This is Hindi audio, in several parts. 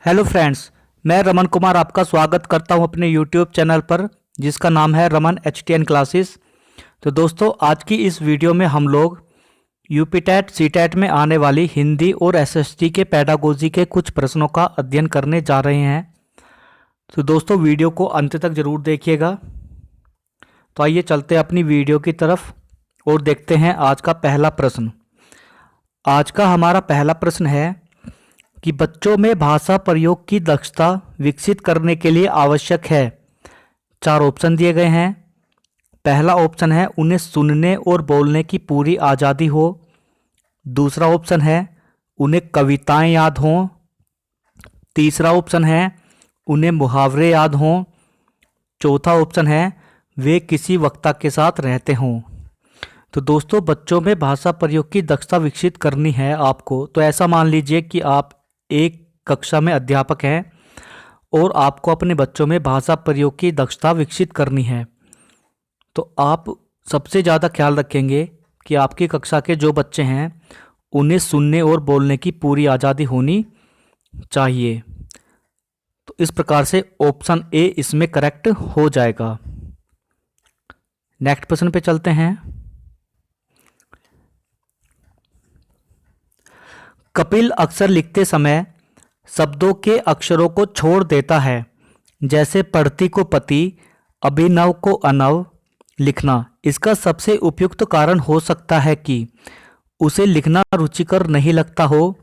हेलो फ्रेंड्स, मैं रमन कुमार आपका स्वागत करता हूं अपने यूट्यूब चैनल पर जिसका नाम है रमन HTN क्लासेस। तो दोस्तों, आज की इस वीडियो में हम लोग यूपी टेट सी टेट में आने वाली हिंदी और SST के पेडागोजी के कुछ प्रश्नों का अध्ययन करने जा रहे हैं। तो दोस्तों, वीडियो को अंत तक ज़रूर देखिएगा। तो आइए चलते हैं अपनी वीडियो की तरफ और देखते हैं आज का पहला प्रश्न। आज का हमारा पहला प्रश्न है कि बच्चों में भाषा प्रयोग की दक्षता विकसित करने के लिए आवश्यक है। 4 ऑप्शन दिए गए हैं। पहला ऑप्शन है उन्हें सुनने और बोलने की पूरी आज़ादी हो। दूसरा ऑप्शन है उन्हें कविताएं याद हों। तीसरा ऑप्शन है उन्हें मुहावरे याद हों। चौथा ऑप्शन है वे किसी वक्ता के साथ रहते हों। तो दोस्तों, बच्चों में भाषा प्रयोग की दक्षता विकसित करनी है आपको, तो ऐसा मान लीजिए कि आप एक कक्षा में अध्यापक हैं और आपको अपने बच्चों में भाषा प्रयोग की दक्षता विकसित करनी है। तो आप सबसे ज़्यादा ख्याल रखेंगे कि आपकी कक्षा के जो बच्चे हैं उन्हें सुनने और बोलने की पूरी आज़ादी होनी चाहिए। तो इस प्रकार से ऑप्शन ए इसमें करेक्ट हो जाएगा। नेक्स्ट प्रश्न पे चलते हैं। कपिल अक्सर लिखते समय शब्दों के अक्षरों को छोड़ देता है, जैसे पढ़ती को पति, अभिनव को अनव लिखना। इसका सबसे उपयुक्त कारण हो सकता है कि उसे लिखना रुचिकर नहीं लगता हो।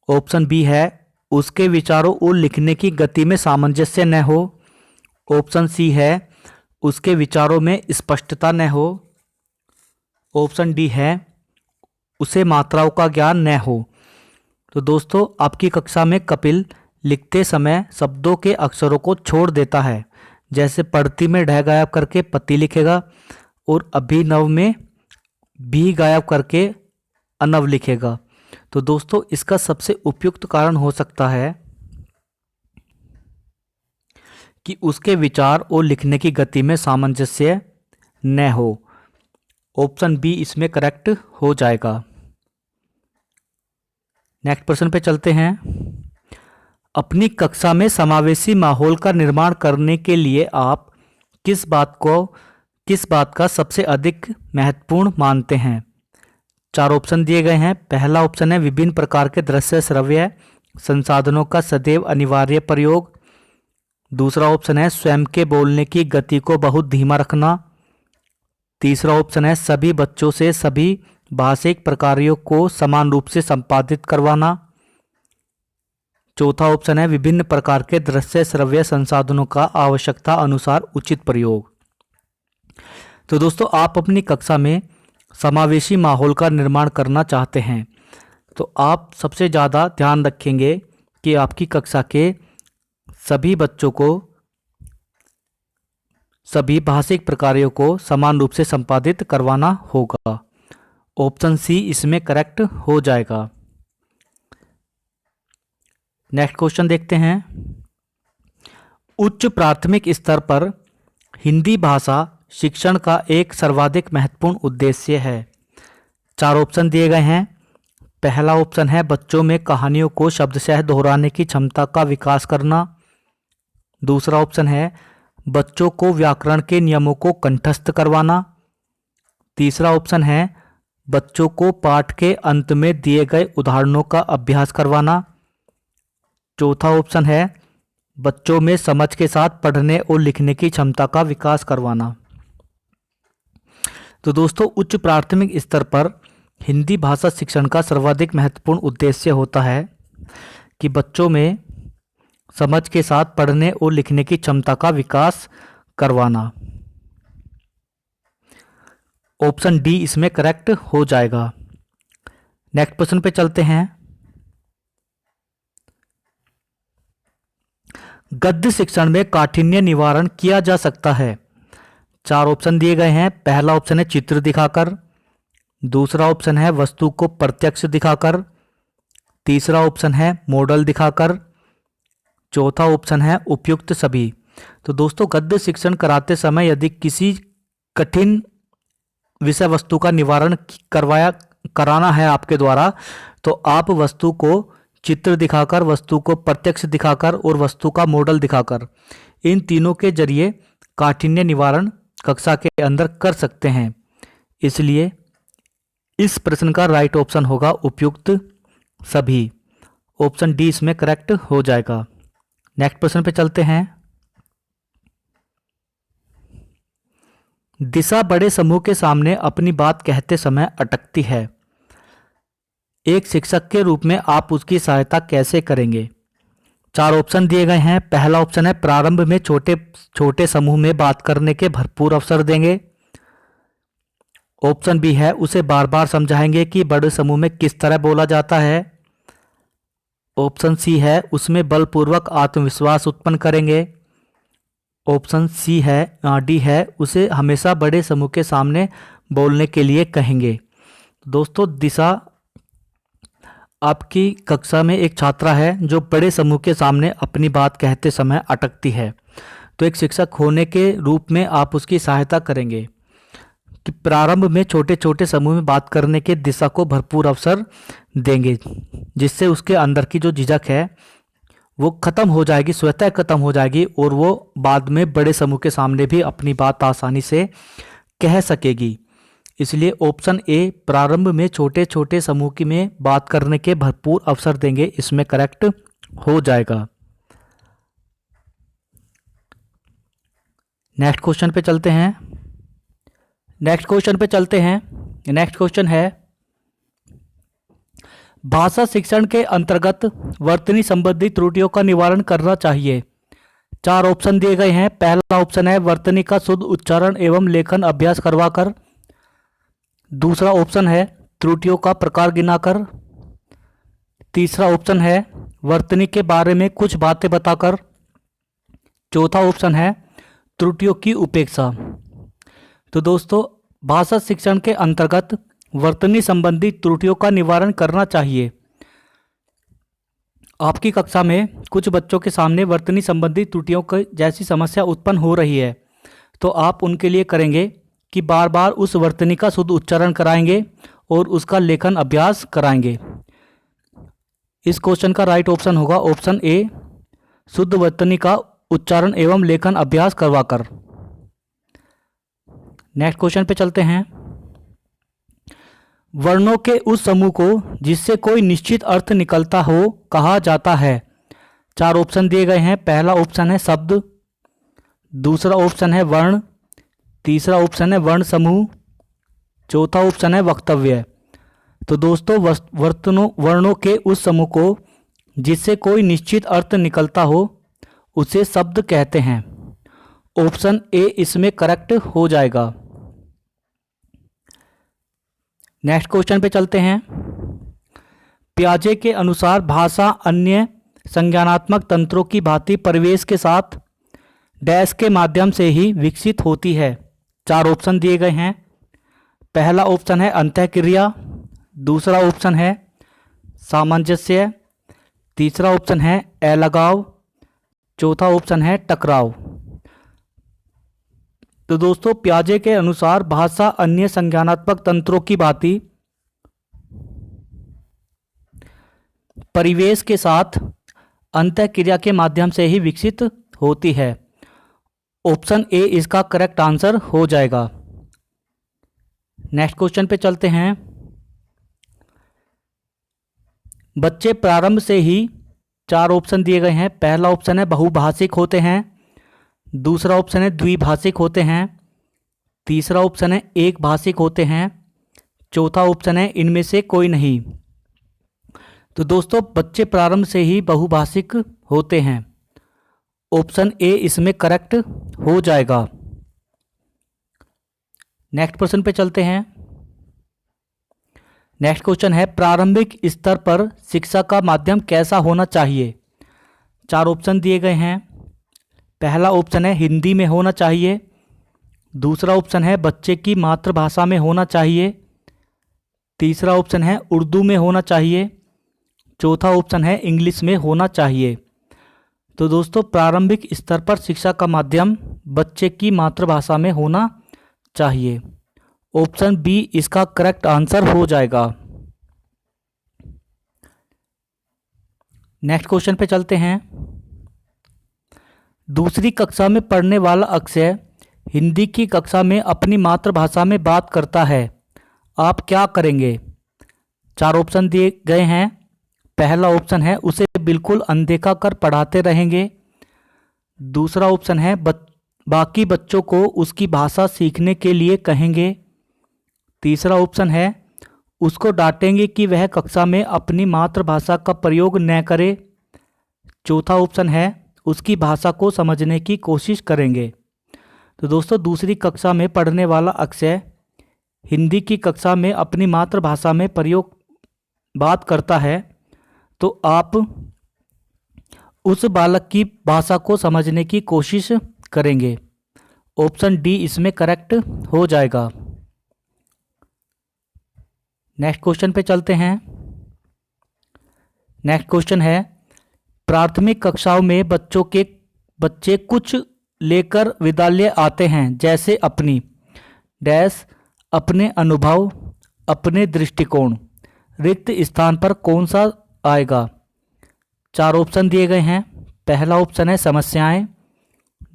ऑप्शन बी है उसके विचारों और लिखने की गति में सामंजस्य न हो। ऑप्शन सी है उसके विचारों में स्पष्टता न हो। ऑप्शन डी है उसे मात्राओं का ज्ञान न हो। तो दोस्तों, आपकी कक्षा में कपिल लिखते समय शब्दों के अक्षरों को छोड़ देता है, जैसे पढ़ती में ढह गायब करके पति लिखेगा और अभिनव में भी गायब करके अनव लिखेगा। तो दोस्तों, इसका सबसे उपयुक्त कारण हो सकता है कि उसके विचार और लिखने की गति में सामंजस्य न हो। ऑप्शन बी इसमें करेक्ट हो जाएगा। नेक्स्ट प्रश्न पे चलते हैं। अपनी कक्षा में समावेशी माहौल का निर्माण करने के लिए आप किस बात का सबसे अधिक महत्वपूर्ण मानते हैं? 4 ऑप्शन दिए गए हैं। पहला ऑप्शन है विभिन्न प्रकार के दृश्य श्रव्य संसाधनों का सदैव अनिवार्य प्रयोग। दूसरा ऑप्शन है स्वयं के बोलने की गति को बहुत धीमा रखना। तीसरा ऑप्शन है सभी बच्चों से सभी भाषिक प्रकारों को समान रूप से संपादित करवाना। चौथा ऑप्शन है विभिन्न प्रकार के दृश्य श्रव्य संसाधनों का आवश्यकता अनुसार उचित प्रयोग। तो दोस्तों, आप अपनी कक्षा में समावेशी माहौल का निर्माण करना चाहते हैं, तो आप सबसे ज़्यादा ध्यान रखेंगे कि आपकी कक्षा के सभी बच्चों को सभी भाषिक प्रकारों को समान रूप से संपादित करवाना होगा। ऑप्शन सी इसमें करेक्ट हो जाएगा। नेक्स्ट क्वेश्चन देखते हैं। उच्च प्राथमिक स्तर पर हिंदी भाषा शिक्षण का एक सर्वाधिक महत्वपूर्ण उद्देश्य है। 4 ऑप्शन दिए गए हैं। पहला ऑप्शन है बच्चों में कहानियों को शब्दशः दोहराने की क्षमता का विकास करना। दूसरा ऑप्शन है बच्चों को व्याकरण के नियमों को कंठस्थ करवाना। तीसरा ऑप्शन है बच्चों को पाठ के अंत में दिए गए उदाहरणों का अभ्यास करवाना। चौथा ऑप्शन है बच्चों में समझ के साथ पढ़ने और लिखने की क्षमता का विकास करवाना। तो दोस्तों, उच्च प्राथमिक स्तर पर हिंदी भाषा शिक्षण का सर्वाधिक महत्वपूर्ण उद्देश्य होता है कि बच्चों में समझ के साथ पढ़ने और लिखने की क्षमता का विकास करवाना। ऑप्शन डी इसमें करेक्ट हो जाएगा। नेक्स्ट प्रश्न पे चलते हैं। गद्य शिक्षण में काठिन्य निवारण किया जा सकता है। 4 ऑप्शन दिए गए हैं। पहला ऑप्शन है चित्र दिखाकर। दूसरा ऑप्शन है वस्तु को प्रत्यक्ष दिखाकर। तीसरा ऑप्शन है मॉडल दिखाकर। चौथा ऑप्शन है उपयुक्त सभी। तो दोस्तों, गद्य शिक्षण कराते समय यदि किसी कठिन विषय वस्तु का निवारण कराना है आपके द्वारा, तो आप वस्तु को चित्र दिखाकर, वस्तु को प्रत्यक्ष दिखाकर और वस्तु का मॉडल दिखाकर, इन तीनों के जरिए काठिन्य निवारण कक्षा के अंदर कर सकते हैं। इसलिए इस प्रश्न का राइट ऑप्शन होगा उपयुक्त सभी। ऑप्शन डी इसमें करेक्ट हो जाएगा। नेक्स्ट प्रश्न पे चलते हैं। दिशा बड़े समूह के सामने अपनी बात कहते समय अटकती है। एक शिक्षक के रूप में आप उसकी सहायता कैसे करेंगे? 4 ऑप्शन दिए गए हैं। पहला ऑप्शन है प्रारंभ में छोटे छोटे समूह में बात करने के भरपूर अवसर देंगे। ऑप्शन बी है उसे बार बार समझाएंगे कि बड़े समूह में किस तरह बोला जाता है। ऑप्शन सी है उसमें बलपूर्वक आत्मविश्वास उत्पन्न करेंगे। ऑप्शन सी है डी है उसे हमेशा बड़े समूह के सामने बोलने के लिए कहेंगे। दोस्तों, दिशा आपकी कक्षा में एक छात्रा है जो बड़े समूह के सामने अपनी बात कहते समय अटकती है। तो एक शिक्षक होने के रूप में आप उसकी सहायता करेंगे कि प्रारंभ में छोटे छोटे समूह में बात करने के दिशा को भरपूर अवसर देंगे, जिससे उसके अंदर की जो झिझक है वो खत्म हो जाएगी, स्वतः खत्म हो जाएगी और वो बाद में बड़े समूह के सामने भी अपनी बात आसानी से कह सकेगी। इसलिए ऑप्शन ए प्रारंभ में छोटे छोटे समूह की में बात करने के भरपूर अवसर देंगे, इसमें करेक्ट हो जाएगा। नेक्स्ट क्वेश्चन पे चलते हैं। नेक्स्ट क्वेश्चन है भाषा शिक्षण के अंतर्गत वर्तनी संबंधी त्रुटियों का निवारण करना चाहिए। 4 ऑप्शन दिए गए हैं। पहला ऑप्शन है वर्तनी का शुद्ध उच्चारण एवं लेखन अभ्यास करवाकर। दूसरा ऑप्शन है त्रुटियों का प्रकार गिनाकर। तीसरा ऑप्शन है वर्तनी के बारे में कुछ बातें बताकर। चौथा ऑप्शन है त्रुटियों की उपेक्षा। तो दोस्तों, भाषा शिक्षण के अंतर्गत वर्तनी संबंधी त्रुटियों का निवारण करना चाहिए। आपकी कक्षा में कुछ बच्चों के सामने वर्तनी संबंधी त्रुटियों की जैसी समस्या उत्पन्न हो रही है, तो आप उनके लिए करेंगे कि बार बार उस वर्तनी का शुद्ध उच्चारण कराएंगे और उसका लेखन अभ्यास कराएंगे। इस क्वेश्चन का राइट ऑप्शन होगा ऑप्शन ए शुद्ध वर्तनी का उच्चारण एवं लेखन अभ्यास करवाकर। नेक्स्ट क्वेश्चन पे चलते हैं। वर्णों के उस समूह को जिससे कोई निश्चित अर्थ निकलता हो कहा जाता है। 4 ऑप्शन दिए गए हैं। पहला ऑप्शन है शब्द। दूसरा ऑप्शन है वर्ण। तीसरा ऑप्शन है वर्ण समूह। चौथा ऑप्शन है वक्तव्य। तो दोस्तों, वर्णों के उस समूह को जिससे कोई निश्चित अर्थ निकलता हो उसे शब्द कहते हैं। ऑप्शन ए इसमें करेक्ट हो जाएगा। नेक्स्ट क्वेश्चन पे चलते हैं। पियाजे के अनुसार भाषा अन्य संज्ञानात्मक तंत्रों की भांति परिवेश के साथ डैश के माध्यम से ही विकसित होती है। 4 ऑप्शन दिए गए हैं। पहला ऑप्शन है अंतःक्रिया। दूसरा ऑप्शन है सामंजस्य। तीसरा ऑप्शन है अलगाव। चौथा ऑप्शन है टकराव। तो दोस्तों, पियाजे के अनुसार भाषा अन्य संज्ञानात्मक तंत्रों की भांति परिवेश के साथ अंतःक्रिया के माध्यम से ही विकसित होती है। ऑप्शन ए इसका करेक्ट आंसर हो जाएगा। नेक्स्ट क्वेश्चन पे चलते हैं। बच्चे प्रारंभ से ही 4 ऑप्शन दिए गए हैं। पहला ऑप्शन है बहुभाषिक होते हैं। दूसरा ऑप्शन है द्विभाषिक होते हैं। तीसरा ऑप्शन है एक भाषिक होते हैं। चौथा ऑप्शन है इनमें से कोई नहीं। तो दोस्तों, बच्चे प्रारंभ से ही बहुभाषिक होते हैं। ऑप्शन ए इसमें करेक्ट हो जाएगा। नेक्स्ट प्रश्न पे चलते हैं। नेक्स्ट क्वेश्चन है प्रारंभिक स्तर पर शिक्षा का माध्यम कैसा होना चाहिए। 4 ऑप्शन दिए गए हैं। पहला ऑप्शन है हिंदी में होना चाहिए। दूसरा ऑप्शन है बच्चे की मातृभाषा में होना चाहिए। तीसरा ऑप्शन है उर्दू में होना चाहिए। चौथा ऑप्शन है इंग्लिश में होना चाहिए। तो दोस्तों, प्रारंभिक स्तर पर शिक्षा का माध्यम बच्चे की मातृभाषा में होना चाहिए। ऑप्शन बी इसका करेक्ट आंसर हो जाएगा। नेक्स्ट क्वेश्चन पे चलते हैं। दूसरी कक्षा में पढ़ने वाला अक्षय हिंदी की कक्षा में अपनी मातृभाषा में बात करता है, आप क्या करेंगे? चार ऑप्शन दिए गए हैं। पहला ऑप्शन है उसे बिल्कुल अनदेखा कर पढ़ाते रहेंगे। दूसरा ऑप्शन है बाकी बच्चों को उसकी भाषा सीखने के लिए कहेंगे। तीसरा ऑप्शन है उसको डांटेंगे कि वह कक्षा में अपनी मातृभाषा का प्रयोग न करे। चौथा ऑप्शन है उसकी भाषा को समझने की कोशिश करेंगे। तो दोस्तों, दूसरी कक्षा में पढ़ने वाला अक्षय हिंदी की कक्षा में अपनी मातृभाषा में प्रयोग बात करता है, तो आप उस बालक की भाषा को समझने की कोशिश करेंगे। ऑप्शन डी इसमें करेक्ट हो जाएगा। नेक्स्ट क्वेश्चन पे चलते हैं। नेक्स्ट क्वेश्चन है, प्राथमिक कक्षाओं में बच्चे कुछ लेकर विद्यालय आते हैं, जैसे अपनी डैश, अपने अनुभव, अपने दृष्टिकोण। रिक्त स्थान पर कौन सा आएगा? चार ऑप्शन दिए गए हैं। पहला ऑप्शन है समस्याएं,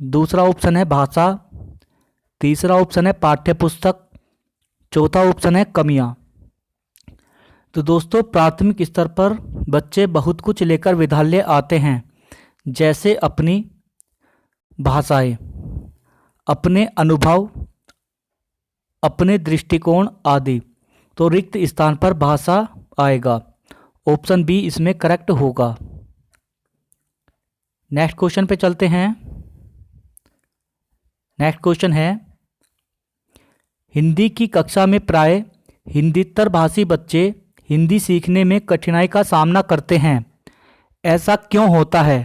दूसरा ऑप्शन है भाषा, तीसरा ऑप्शन है पाठ्यपुस्तक, चौथा ऑप्शन है कमियां। तो दोस्तों, प्राथमिक स्तर पर बच्चे बहुत कुछ लेकर विद्यालय आते हैं, जैसे अपनी भाषाएं, अपने अनुभव, अपने दृष्टिकोण आदि। तो रिक्त स्थान पर भाषा आएगा। ऑप्शन बी इसमें करेक्ट होगा। नेक्स्ट क्वेश्चन पे चलते हैं। नेक्स्ट क्वेश्चन है, हिंदी की कक्षा में प्राय हिंदीतर भाषी बच्चे हिंदी सीखने में कठिनाई का सामना करते हैं, ऐसा क्यों होता है?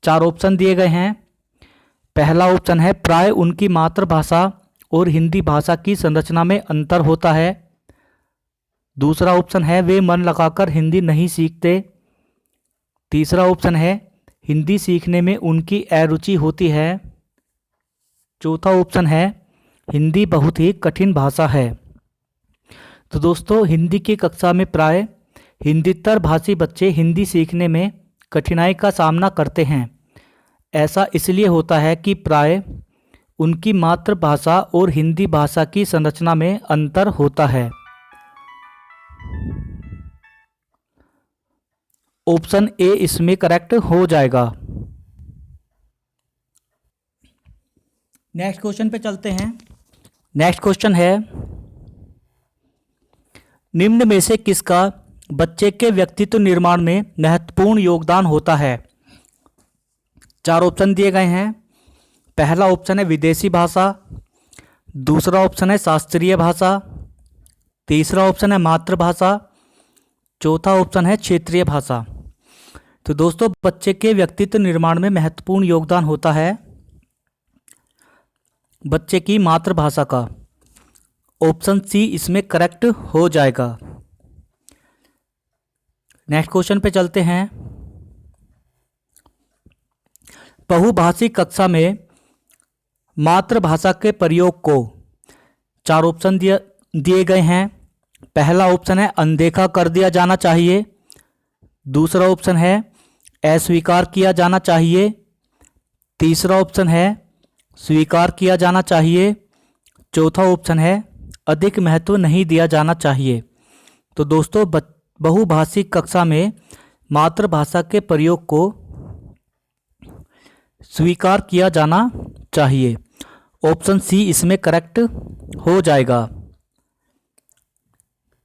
चार ऑप्शन दिए गए हैं। पहला ऑप्शन है प्राय उनकी मातृभाषा और हिंदी भाषा की संरचना में अंतर होता है। दूसरा ऑप्शन है वे मन लगाकर हिंदी नहीं सीखते। तीसरा ऑप्शन है हिंदी सीखने में उनकी अरुचि होती है। चौथा ऑप्शन है हिंदी बहुत ही कठिन भाषा है। तो दोस्तों, हिंदी की कक्षा में प्राय हिंदीतर भाषी बच्चे हिंदी सीखने में कठिनाई का सामना करते हैं। ऐसा इसलिए होता है कि प्राय उनकी मातृभाषा और हिंदी भाषा की संरचना में अंतर होता है। ऑप्शन ए इसमें करेक्ट हो जाएगा। नेक्स्ट क्वेश्चन पे चलते हैं। नेक्स्ट क्वेश्चन है, निम्न में से किसका बच्चे के व्यक्तित्व निर्माण में महत्वपूर्ण योगदान होता है? चार ऑप्शन दिए गए हैं। पहला ऑप्शन है विदेशी भाषा, दूसरा ऑप्शन है शास्त्रीय भाषा, तीसरा ऑप्शन है मातृभाषा, चौथा ऑप्शन है क्षेत्रीय भाषा। तो दोस्तों, बच्चे के व्यक्तित्व निर्माण में महत्वपूर्ण योगदान होता है बच्चे की मातृभाषा का। ऑप्शन सी इसमें करेक्ट हो जाएगा। नेक्स्ट क्वेश्चन पे चलते हैं। बहुभाषी कक्षा में मातृभाषा के प्रयोग को चार ऑप्शन दिए गए हैं। पहला ऑप्शन है अनदेखा कर दिया जाना चाहिए, दूसरा ऑप्शन है अस्वीकार किया जाना चाहिए, तीसरा ऑप्शन है स्वीकार किया जाना चाहिए, चौथा ऑप्शन है अधिक महत्व नहीं दिया जाना चाहिए। तो दोस्तों, बहुभाषी कक्षा में मातृभाषा के प्रयोग को स्वीकार किया जाना चाहिए। ऑप्शन सी इसमें करेक्ट हो जाएगा।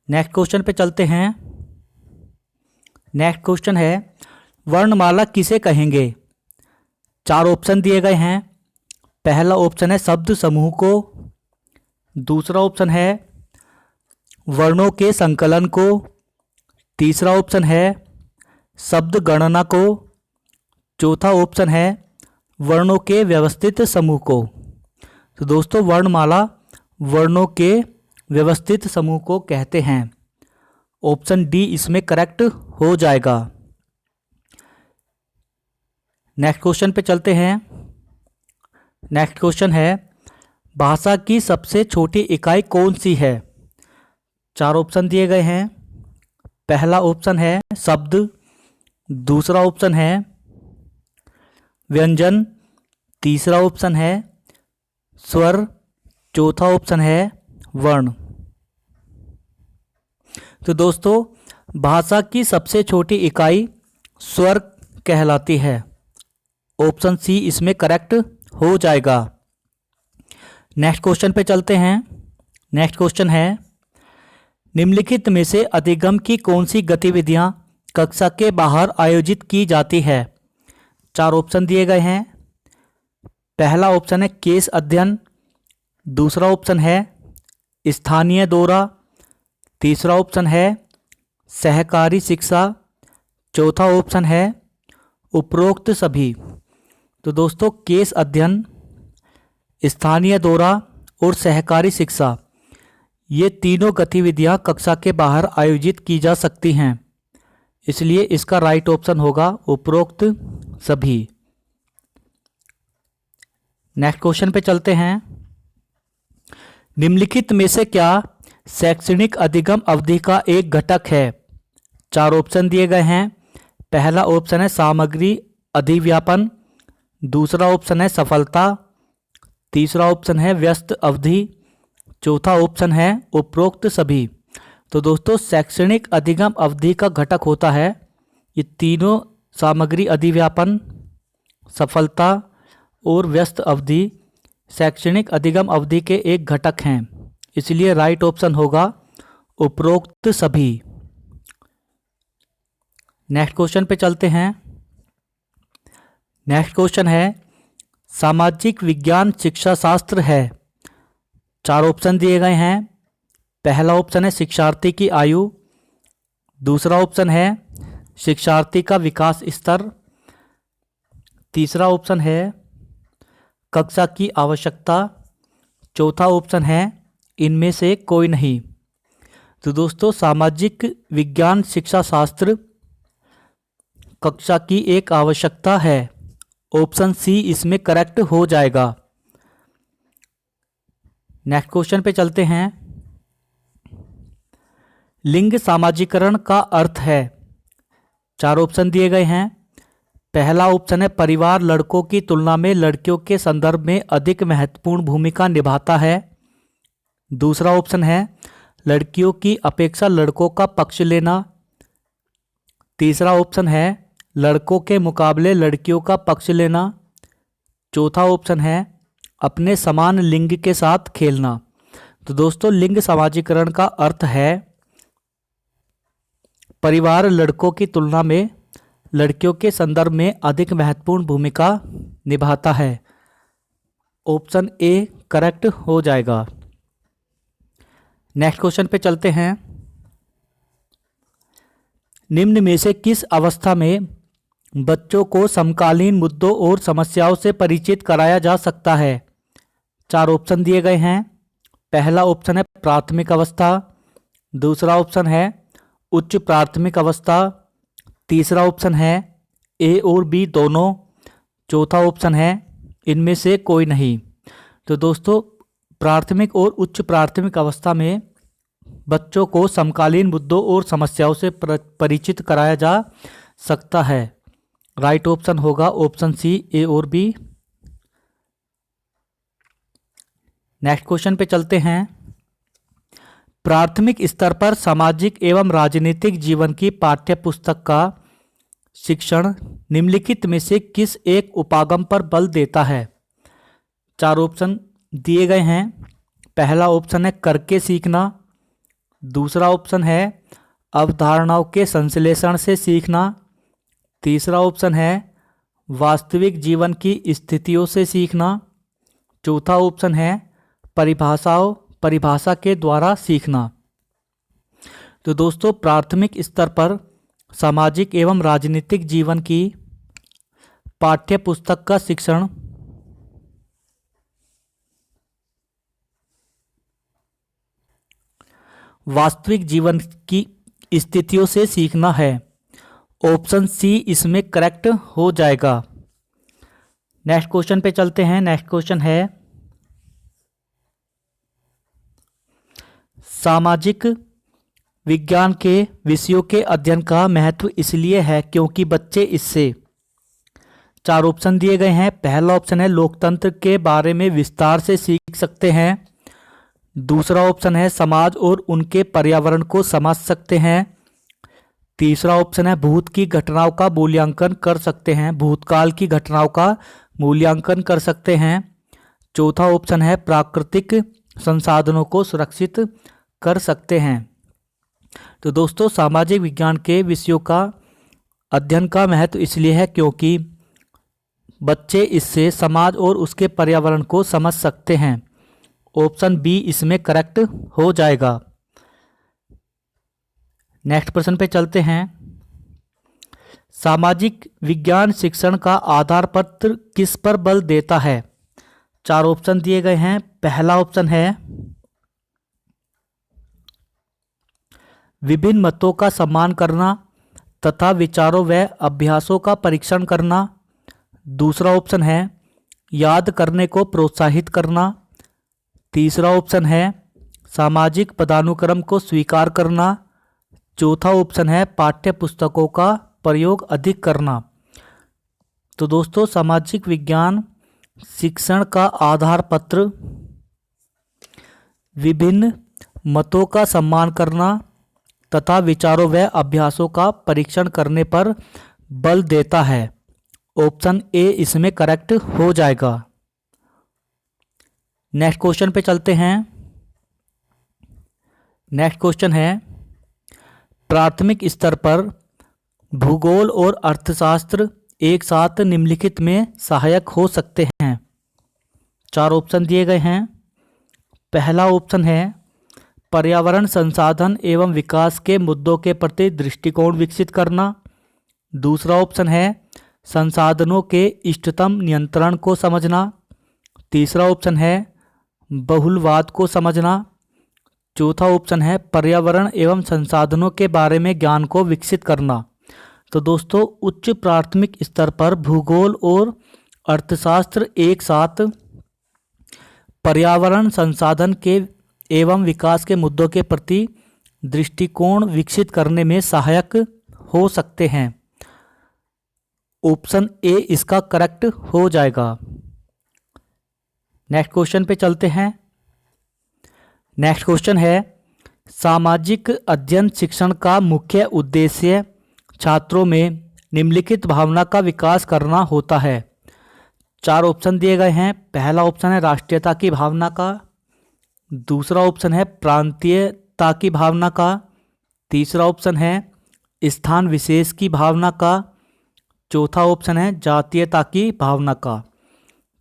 नेक्स्ट क्वेश्चन पे चलते हैं। नेक्स्ट क्वेश्चन है, वर्णमाला किसे कहेंगे? चार ऑप्शन दिए गए हैं। पहला ऑप्शन है शब्द समूह को, दूसरा ऑप्शन है वर्णों के संकलन को, तीसरा ऑप्शन है शब्द गणना को, चौथा ऑप्शन है वर्णों के व्यवस्थित समूह को। तो दोस्तों, वर्णमाला वर्णों के व्यवस्थित समूह को कहते हैं। ऑप्शन डी इसमें करेक्ट हो जाएगा। नेक्स्ट क्वेश्चन पे चलते हैं। नेक्स्ट क्वेश्चन है, भाषा की सबसे छोटी इकाई कौन सी है? चार ऑप्शन दिए गए हैं। पहला ऑप्शन है शब्द, दूसरा ऑप्शन है व्यंजन, तीसरा ऑप्शन है स्वर, चौथा ऑप्शन है वर्ण। तो दोस्तों भाषा की सबसे छोटी इकाई स्वर कहलाती है। ऑप्शन सी इसमें करेक्ट हो जाएगा। नेक्स्ट क्वेश्चन पे चलते हैं। नेक्स्ट क्वेश्चन है निम्नलिखित में से अधिगम की कौन सी गतिविधियां कक्षा के बाहर आयोजित की जाती है। चार ऑप्शन दिए गए हैं। पहला ऑप्शन है केस अध्ययन, दूसरा ऑप्शन है स्थानीय दौरा, तीसरा ऑप्शन है सहकारी शिक्षा, चौथा ऑप्शन है उपरोक्त सभी। तो दोस्तों केस अध्ययन, स्थानीय दौरा और सहकारी शिक्षा, ये तीनों गतिविधियां कक्षा के बाहर आयोजित की जा सकती हैं, इसलिए इसका राइट ऑप्शन होगा उपरोक्त सभी। नेक्स्ट क्वेश्चन पे चलते हैं। निम्नलिखित में से क्या शैक्षणिक अधिगम अवधि का एक घटक है। चार ऑप्शन दिए गए हैं। पहला ऑप्शन है सामग्री अधिव्यापन, दूसरा ऑप्शन है सफलता, तीसरा ऑप्शन है व्यस्त अवधि, चौथा ऑप्शन है उपरोक्त सभी। तो दोस्तों शैक्षणिक अधिगम अवधि का घटक होता है ये तीनों सामग्री अधिव्यापन, सफलता और व्यस्त अवधि शैक्षणिक अधिगम अवधि के एक घटक हैं, इसलिए राइट ऑप्शन होगा उपरोक्त सभी। नेक्स्ट क्वेश्चन पे चलते हैं। नेक्स्ट क्वेश्चन है सामाजिक विज्ञान शिक्षा शास्त्र है। चार ऑप्शन दिए गए हैं। पहला ऑप्शन है शिक्षार्थी की आयु, दूसरा ऑप्शन है शिक्षार्थी का विकास स्तर, तीसरा ऑप्शन है कक्षा की आवश्यकता, चौथा ऑप्शन है इनमें से कोई नहीं। तो दोस्तों सामाजिक विज्ञान शिक्षा शास्त्र कक्षा की एक आवश्यकता है। ऑप्शन सी इसमें करेक्ट हो जाएगा। नेक्स्ट क्वेश्चन पे चलते हैं। लिंग सामाजिकरण का अर्थ है। चार ऑप्शन दिए गए हैं। पहला ऑप्शन है परिवार लड़कों की तुलना में लड़कियों के संदर्भ में अधिक महत्वपूर्ण भूमिका निभाता है, दूसरा ऑप्शन है लड़कियों की अपेक्षा लड़कों का पक्ष लेना, तीसरा ऑप्शन है लड़कों के मुकाबले लड़कियों का पक्ष लेना, चौथा ऑप्शन है अपने समान लिंग के साथ खेलना। तो दोस्तों लिंग समाजीकरण का अर्थ है परिवार लड़कों की तुलना में लड़कियों के संदर्भ में अधिक महत्वपूर्ण भूमिका निभाता है। ऑप्शन ए करेक्ट हो जाएगा। नेक्स्ट क्वेश्चन पे चलते हैं। निम्न में से किस अवस्था में बच्चों को समकालीन मुद्दों और समस्याओं से परिचित कराया जा सकता है। चार ऑप्शन दिए गए हैं। पहला ऑप्शन है प्राथमिक अवस्था, दूसरा ऑप्शन है उच्च प्राथमिक अवस्था, तीसरा ऑप्शन है ए और बी दोनों, चौथा ऑप्शन है इनमें से कोई नहीं। तो दोस्तों प्राथमिक और उच्च प्राथमिक अवस्था में बच्चों को समकालीन मुद्दों और समस्याओं से परिचित कराया जा सकता है। राइट ऑप्शन होगा ऑप्शन सी ए और बी। नेक्स्ट क्वेश्चन पे चलते हैं। प्राथमिक स्तर पर सामाजिक एवं राजनीतिक जीवन की पाठ्य पुस्तक का शिक्षण निम्नलिखित में से किस एक उपागम पर बल देता है। चार ऑप्शन दिए गए हैं। पहला ऑप्शन है करके सीखना, दूसरा ऑप्शन है अवधारणाओं के संश्लेषण से सीखना, तीसरा ऑप्शन है वास्तविक जीवन की स्थितियों से सीखना, चौथा ऑप्शन है परिभाषा के द्वारा सीखना। तो दोस्तों प्राथमिक स्तर पर सामाजिक एवं राजनीतिक जीवन की पाठ्य पुस्तक का शिक्षण वास्तविक जीवन की स्थितियों से सीखना है। ऑप्शन सी इसमें करेक्ट हो जाएगा। नेक्स्ट क्वेश्चन पे चलते हैं। नेक्स्ट क्वेश्चन है सामाजिक विज्ञान के विषयों के अध्ययन का महत्व इसलिए है क्योंकि बच्चे इससे, चार ऑप्शन दिए गए हैं। पहला ऑप्शन है लोकतंत्र के बारे में विस्तार से सीख सकते हैं। दूसरा ऑप्शन है समाज और उनके पर्यावरण को समझ सकते हैं। तीसरा ऑप्शन है भूत की घटनाओं का मूल्यांकन कर सकते हैं, भूतकाल की घटनाओं का मूल्यांकन कर सकते हैं। चौथा ऑप्शन है प्राकृतिक संसाधनों को सुरक्षित कर सकते हैं। तो दोस्तों, सामाजिक विज्ञान के विषयों का अध्ययन का महत्व इसलिए है क्योंकि बच्चे इससे समाज और उसके पर्यावरण को समझ सकते हैं। ऑप्शन बी इसमें करेक्ट हो जाएगा। नेक्स्ट प्रश्न पे चलते हैं। सामाजिक विज्ञान शिक्षण का आधार पत्र किस पर बल देता है? चार ऑप्शन दिए गए हैं। पहला ऑप्शन है विभिन्न मतों का सम्मान करना तथा विचारों व अभ्यासों का परीक्षण करना। दूसरा ऑप्शन है याद करने को प्रोत्साहित करना। तीसरा ऑप्शन है सामाजिक पदानुक्रम को स्वीकार करना। चौथा ऑप्शन है पाठ्य पुस्तकों का प्रयोग अधिक करना। तो दोस्तों, सामाजिक विज्ञान शिक्षण का आधार पत्र विभिन्न मतों का सम्मान करना तथा विचारों व अभ्यासों का परीक्षण करने पर बल देता है। ऑप्शन ए इसमें करेक्ट हो जाएगा। नेक्स्ट क्वेश्चन पे चलते हैं। नेक्स्ट क्वेश्चन है प्राथमिक स्तर पर भूगोल और अर्थशास्त्र एक साथ निम्नलिखित में सहायक हो सकते हैं। चार ऑप्शन दिए गए हैं। पहला ऑप्शन है पर्यावरण संसाधन एवं विकास के मुद्दों के प्रति दृष्टिकोण विकसित करना। दूसरा ऑप्शन है संसाधनों के इष्टतम नियंत्रण को समझना। तीसरा ऑप्शन है बहुलवाद को समझना। चौथा ऑप्शन है पर्यावरण एवं संसाधनों के बारे में ज्ञान को विकसित करना। तो दोस्तों, उच्च प्राथमिक स्तर पर भूगोल और अर्थशास्त्र एक साथ पर्यावरण संसाधन के एवं विकास के मुद्दों के प्रति दृष्टिकोण विकसित करने में सहायक हो सकते हैं। ऑप्शन ए इसका करेक्ट हो जाएगा। नेक्स्ट क्वेश्चन पे चलते हैं। नेक्स्ट क्वेश्चन है सामाजिक अध्ययन शिक्षण का मुख्य उद्देश्य छात्रों में निम्नलिखित भावना का विकास करना होता है। चार ऑप्शन दिए गए हैं। पहला ऑप्शन है राष्ट्रीयता की भावना का। दूसरा ऑप्शन है प्रांतीयता की भावना का। तीसरा ऑप्शन है स्थान विशेष की भावना का। चौथा ऑप्शन है जातीयता की भावना का।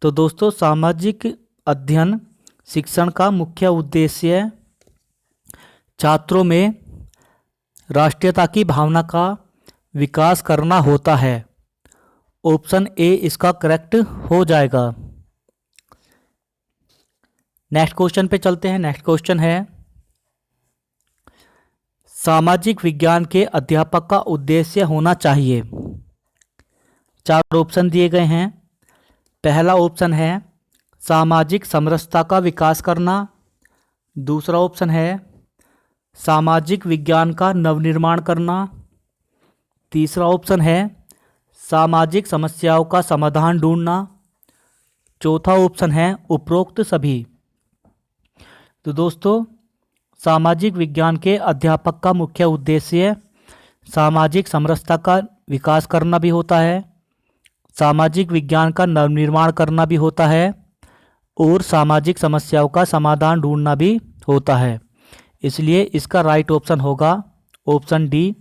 तो दोस्तों, सामाजिक अध्ययन शिक्षण का मुख्य उद्देश्य छात्रों में राष्ट्रीयता की भावना का विकास करना होता है। ऑप्शन ए इसका करेक्ट हो जाएगा। नेक्स्ट क्वेश्चन पे चलते हैं। नेक्स्ट क्वेश्चन है सामाजिक विज्ञान के अध्यापक का उद्देश्य होना चाहिए। चार ऑप्शन दिए गए हैं। पहला ऑप्शन है सामाजिक समरसता का विकास करना। दूसरा ऑप्शन है सामाजिक विज्ञान का नवनिर्माण करना। तीसरा ऑप्शन है सामाजिक समस्याओं का समाधान ढूंढना। चौथा ऑप्शन है उपरोक्त सभी। तो दोस्तों, सामाजिक विज्ञान के अध्यापक का मुख्य उद्देश्य सामाजिक समरसता का विकास करना भी होता है, सामाजिक विज्ञान का नवनिर्माण करना भी होता है और सामाजिक समस्याओं का समाधान ढूंढना भी होता है। इसलिए इसका राइट ऑप्शन होगा ऑप्शन डी,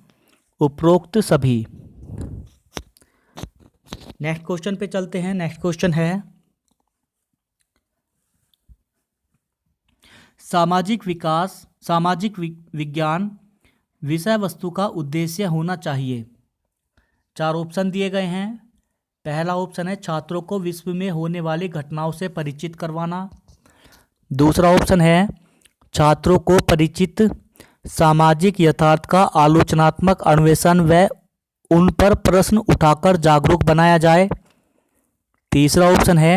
उपरोक्त सभी। नेक्स्ट क्वेश्चन पे चलते हैं। नेक्स्ट क्वेश्चन है सामाजिक विज्ञान विषय वस्तु का उद्देश्य होना चाहिए। चार ऑप्शन दिए गए हैं। पहला ऑप्शन है छात्रों को विश्व में होने वाली घटनाओं से परिचित करवाना। दूसरा ऑप्शन है छात्रों को परिचित सामाजिक यथार्थ का आलोचनात्मक अन्वेषण व उन पर प्रश्न उठाकर जागरूक बनाया जाए। तीसरा ऑप्शन है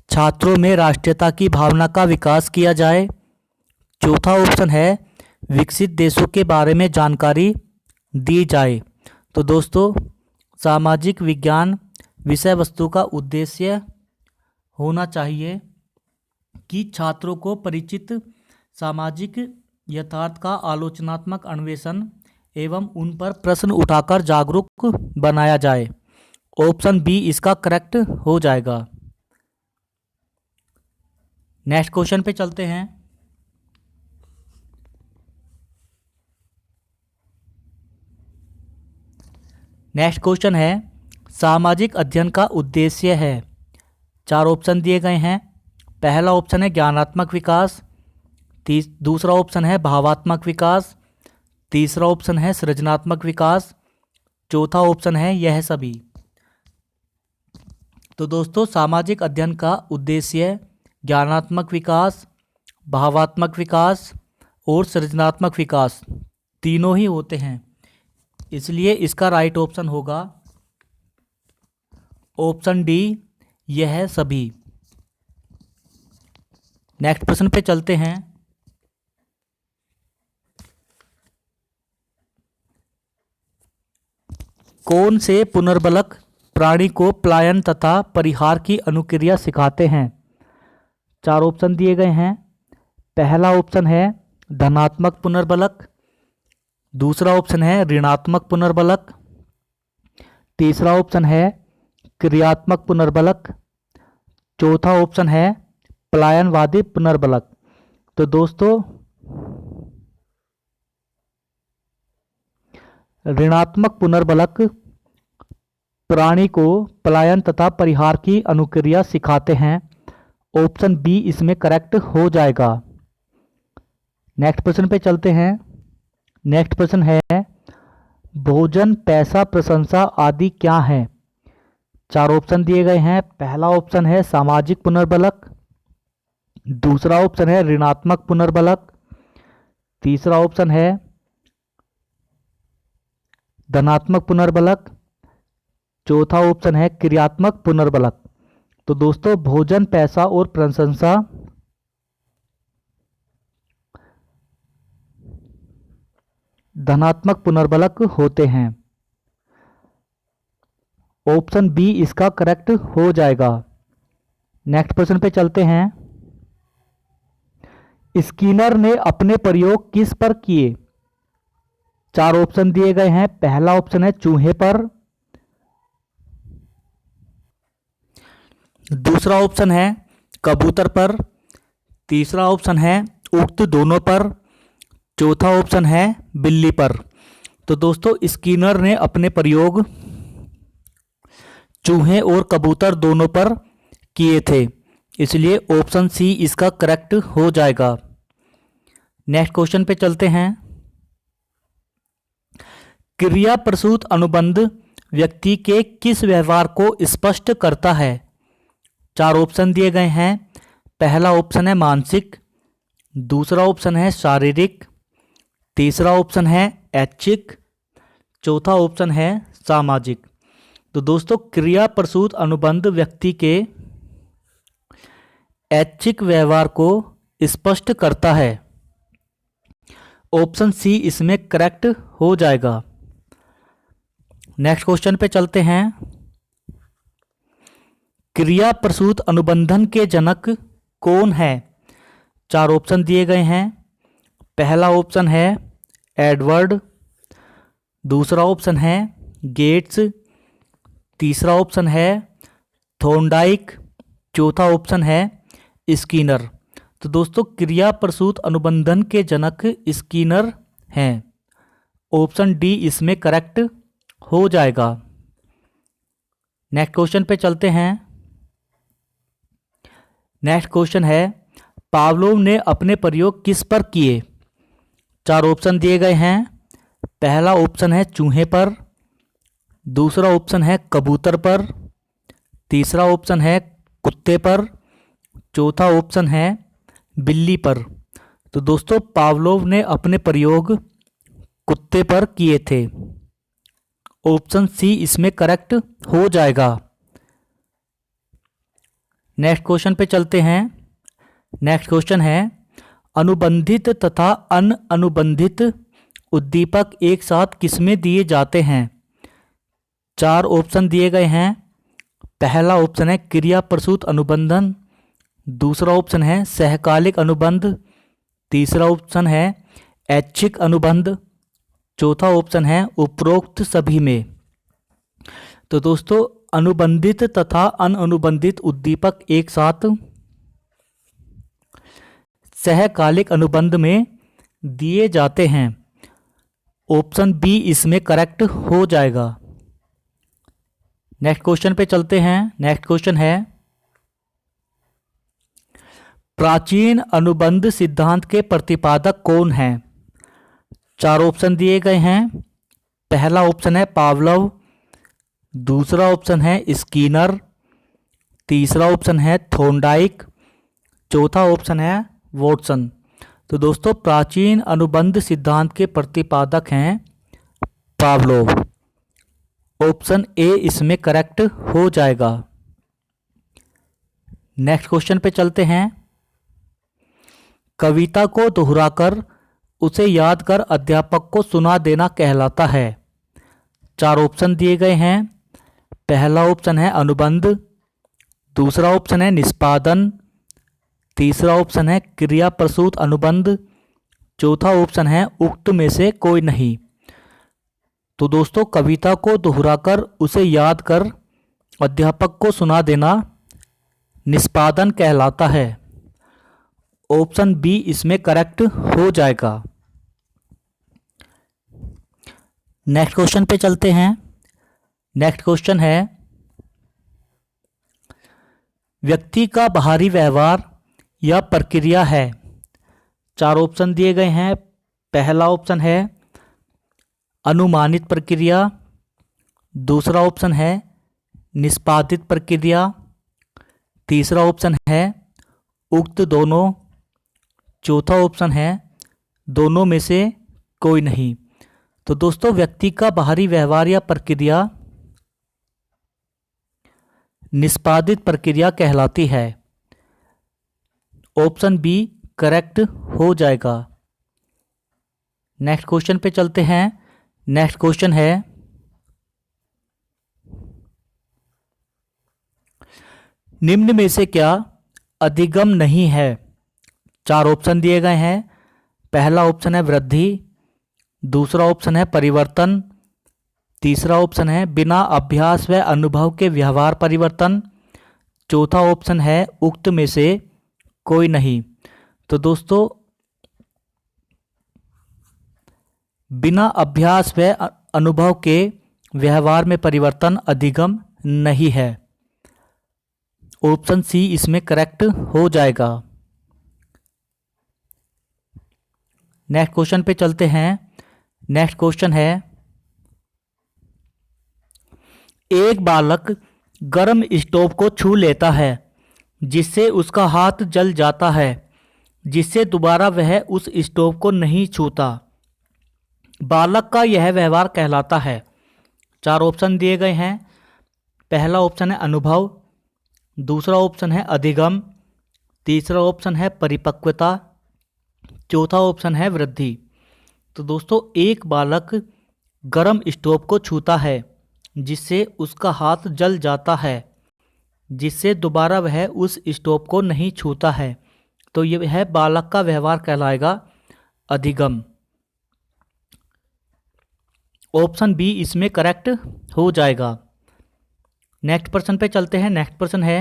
छात्रों में राष्ट्रीयता की भावना का विकास किया जाए। चौथा ऑप्शन है विकसित देशों के बारे में जानकारी दी जाए। तो दोस्तों, सामाजिक विज्ञान विषय वस्तु का उद्देश्य होना चाहिए कि छात्रों को परिचित सामाजिक यथार्थ का आलोचनात्मक अन्वेषण एवं उन पर प्रश्न उठाकर जागरूक बनाया जाए। ऑप्शन बी इसका करेक्ट हो जाएगा। नेक्स्ट क्वेश्चन पे चलते हैं। नेक्स्ट क्वेश्चन है, सामाजिक अध्ययन का उद्देश्य है। 4 ऑप्शन दिए गए हैं। पहला ऑप्शन है ज्ञानात्मक विकास, दूसरा ऑप्शन है भावात्मक विकास, तीसरा ऑप्शन है सृजनात्मक विकास, चौथा ऑप्शन है यह सभी। तो दोस्तों, सामाजिक अध्ययन का उद्देश्य ज्ञानात्मक विकास, भावात्मक विकास और सृजनात्मक विकास तीनों ही होते हैं, इसलिए इसका राइट ऑप्शन होगा ऑप्शन डी, यह सभी। नेक्स्ट प्रश्न पे चलते हैं। कौन से पुनर्बलक प्राणी को पलायन तथा परिहार की अनुक्रिया सिखाते हैं? 4 ऑप्शन दिए गए हैं। पहला ऑप्शन है धनात्मक पुनर्बलक, दूसरा ऑप्शन है ऋणात्मक पुनर्बलक, तीसरा ऑप्शन है क्रियात्मक पुनर्बलक, चौथा ऑप्शन है पलायनवादी पुनर्बलक। तो दोस्तों, ऋणात्मक पुनर्बलक प्राणी को पलायन तथा परिहार की अनुक्रिया सिखाते हैं। ऑप्शन बी इसमें करेक्ट हो जाएगा। नेक्स्ट प्रश्न पे चलते हैं। नेक्स्ट प्रश्न है, भोजन, पैसा, प्रशंसा आदि क्या है? 4 ऑप्शन दिए गए हैं। पहला ऑप्शन है सामाजिक पुनर्बलक, दूसरा ऑप्शन है ऋणात्मक पुनर्बलक, तीसरा ऑप्शन है धनात्मक पुनर्बलक, चौथा ऑप्शन है क्रियात्मक पुनर्बलक। तो दोस्तों, भोजन, पैसा और प्रशंसा धनात्मक पुनर्बलक होते हैं। ऑप्शन बी इसका करेक्ट हो जाएगा। नेक्स्ट प्रश्न पे चलते हैं। स्किनर ने अपने प्रयोग किस पर किए? 4 ऑप्शन दिए गए हैं। पहला ऑप्शन है चूहे पर, दूसरा ऑप्शन है कबूतर पर, तीसरा ऑप्शन है उक्त दोनों पर, चौथा ऑप्शन है बिल्ली पर। तो दोस्तों, स्किनर ने अपने प्रयोग चूहे और कबूतर दोनों पर किए थे, इसलिए ऑप्शन सी इसका करेक्ट हो जाएगा। नेक्स्ट क्वेश्चन पे चलते हैं। क्रिया प्रसूत अनुबंध व्यक्ति के किस व्यवहार को स्पष्ट करता है? 4 ऑप्शन दिए गए हैं। पहला ऑप्शन है मानसिक, दूसरा ऑप्शन है शारीरिक, तीसरा ऑप्शन है ऐच्छिक, चौथा ऑप्शन है सामाजिक। तो दोस्तों, क्रिया प्रसूत अनुबंध व्यक्ति के ऐच्छिक व्यवहार को स्पष्ट करता है। ऑप्शन सी इसमें करेक्ट हो जाएगा। नेक्स्ट क्वेश्चन पे चलते हैं। क्रिया प्रसूत अनुबंधन के जनक कौन है? 4 ऑप्शन दिए गए हैं। पहला ऑप्शन है एडवर्ड, दूसरा ऑप्शन है गेट्स, तीसरा ऑप्शन है थॉर्नडाइक, चौथा ऑप्शन है स्किनर। तो दोस्तों, क्रिया प्रसूत अनुबंधन के जनक स्किनर हैं। ऑप्शन डी इसमें करेक्ट हो जाएगा। नेक्स्ट क्वेश्चन पे चलते हैं। नेक्स्ट क्वेश्चन है, पावलोव ने अपने प्रयोग किस पर किए? 4 ऑप्शन दिए गए हैं। पहला ऑप्शन है चूहे पर, दूसरा ऑप्शन है कबूतर पर, तीसरा ऑप्शन है कुत्ते पर, चौथा ऑप्शन है बिल्ली पर। तो दोस्तों, पावलोव ने अपने प्रयोग कुत्ते पर किए थे। ऑप्शन सी इसमें करेक्ट हो जाएगा। नेक्स्ट क्वेश्चन पे चलते हैं। नेक्स्ट क्वेश्चन है, अनुबंधित तथा अनुबंधित उद्दीपक एक साथ किसमें दिए जाते हैं? 4 ऑप्शन दिए गए हैं। पहला ऑप्शन है क्रिया प्रसूत अनुबंधन, दूसरा ऑप्शन है सहकालिक अनुबंध, तीसरा ऑप्शन है ऐच्छिक अनुबंध, चौथा ऑप्शन है उपरोक्त सभी में। तो दोस्तों अनुबंधित तथा अनुबंधित उद्दीपक एक साथ सहकालिक अनुबंध में दिए जाते हैं। ऑप्शन बी इसमें करेक्ट हो जाएगा। नेक्स्ट क्वेश्चन पे चलते हैं। नेक्स्ट क्वेश्चन है प्राचीन अनुबंध सिद्धांत के प्रतिपादक कौन हैं? 4 ऑप्शन दिए गए हैं। पहला ऑप्शन है पावलोव, दूसरा ऑप्शन है स्कीनर, तीसरा ऑप्शन है थोर्नडाइक, चौथा ऑप्शन है वॉटसन। तो दोस्तों प्राचीन अनुबंध सिद्धांत के प्रतिपादक हैं पावलोव। ऑप्शन ए इसमें करेक्ट हो जाएगा। नेक्स्ट क्वेश्चन पे चलते हैं। कविता को दोहराकर उसे याद कर अध्यापक को सुना देना कहलाता है। 4 ऑप्शन दिए गए हैं। पहला ऑप्शन है अनुबंध, दूसरा ऑप्शन है निष्पादन, तीसरा ऑप्शन है क्रिया प्रसूत अनुबंध, चौथा ऑप्शन है उक्त में से कोई नहीं। तो दोस्तों कविता को दोहराकर उसे याद कर अध्यापक को सुना देना निष्पादन कहलाता है। ऑप्शन बी इसमें करेक्ट हो जाएगा। नेक्स्ट क्वेश्चन पे चलते हैं। नेक्स्ट क्वेश्चन है व्यक्ति का बाहरी व्यवहार या प्रक्रिया है। 4 ऑप्शन दिए गए हैं। पहला ऑप्शन है अनुमानित प्रक्रिया, दूसरा ऑप्शन है निष्पादित प्रक्रिया, तीसरा ऑप्शन है उक्त दोनों, चौथा ऑप्शन है दोनों में से कोई नहीं। तो दोस्तों व्यक्ति का बाहरी व्यवहार या प्रक्रिया निष्पादित प्रक्रिया कहलाती है। ऑप्शन बी करेक्ट हो जाएगा। नेक्स्ट क्वेश्चन पे चलते हैं। नेक्स्ट क्वेश्चन है निम्न में से क्या अधिगम नहीं है? 4 ऑप्शन दिए गए हैं। पहला ऑप्शन है वृद्धि, दूसरा ऑप्शन है परिवर्तन, तीसरा ऑप्शन है बिना अभ्यास व अनुभव के व्यवहार परिवर्तन, चौथा ऑप्शन है उक्त में से कोई नहीं। तो दोस्तों बिना अभ्यास व अनुभव के व्यवहार में परिवर्तन अधिगम नहीं है। ऑप्शन सी इसमें करेक्ट हो जाएगा। नेक्स्ट क्वेश्चन पे चलते हैं। नेक्स्ट क्वेश्चन है एक बालक गर्म स्टोव को छू लेता है जिससे उसका हाथ जल जाता है, जिससे दोबारा वह उस स्टोव को नहीं छूता। बालक का यह व्यवहार कहलाता है। 4 ऑप्शन दिए गए हैं। पहला ऑप्शन है अनुभव, दूसरा ऑप्शन है अधिगम, तीसरा ऑप्शन है परिपक्वता, चौथा ऑप्शन है वृद्धि। तो दोस्तों एक बालक गर्म स्टोव को छूता है जिससे उसका हाथ जल जाता है, जिससे दोबारा वह उस स्टोव को नहीं छूता है। तो यह बालक का व्यवहार कहलाएगा अधिगम। ऑप्शन बी इसमें करेक्ट हो जाएगा। नेक्स्ट प्रश्न पे चलते हैं। नेक्स्ट प्रश्न है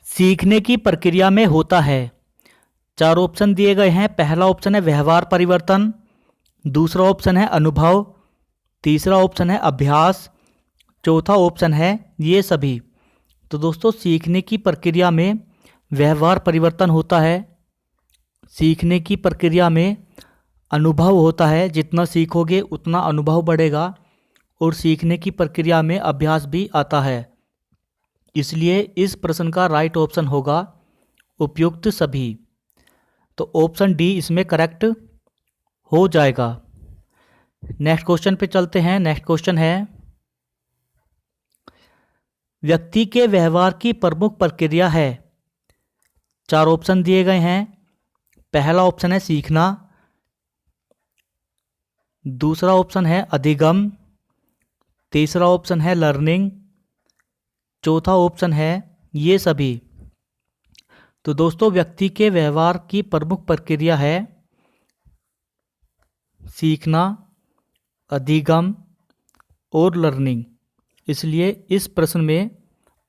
सीखने की प्रक्रिया में होता है। 4 ऑप्शन दिए गए हैं। पहला ऑप्शन है व्यवहार परिवर्तन, दूसरा ऑप्शन है अनुभव, तीसरा ऑप्शन है अभ्यास, चौथा ऑप्शन है ये सभी। तो दोस्तों सीखने की प्रक्रिया में व्यवहार परिवर्तन होता है, सीखने की प्रक्रिया में अनुभव होता है, जितना सीखोगे उतना अनुभव बढ़ेगा, और सीखने की प्रक्रिया में अभ्यास भी आता है। इसलिए इस प्रश्न का राइट ऑप्शन होगा उपयुक्त सभी। तो ऑप्शन डी इसमें करेक्ट हो जाएगा। नेक्स्ट क्वेश्चन पे चलते हैं। नेक्स्ट क्वेश्चन है व्यक्ति के व्यवहार की प्रमुख प्रक्रिया है। 4 ऑप्शन दिए गए हैं। पहला ऑप्शन है सीखना, दूसरा ऑप्शन है अधिगम, तीसरा ऑप्शन है लर्निंग, चौथा ऑप्शन है ये सभी। तो दोस्तों व्यक्ति के व्यवहार की प्रमुख प्रक्रिया है सीखना, अधिगम और लर्निंग, इसलिए इस प्रश्न में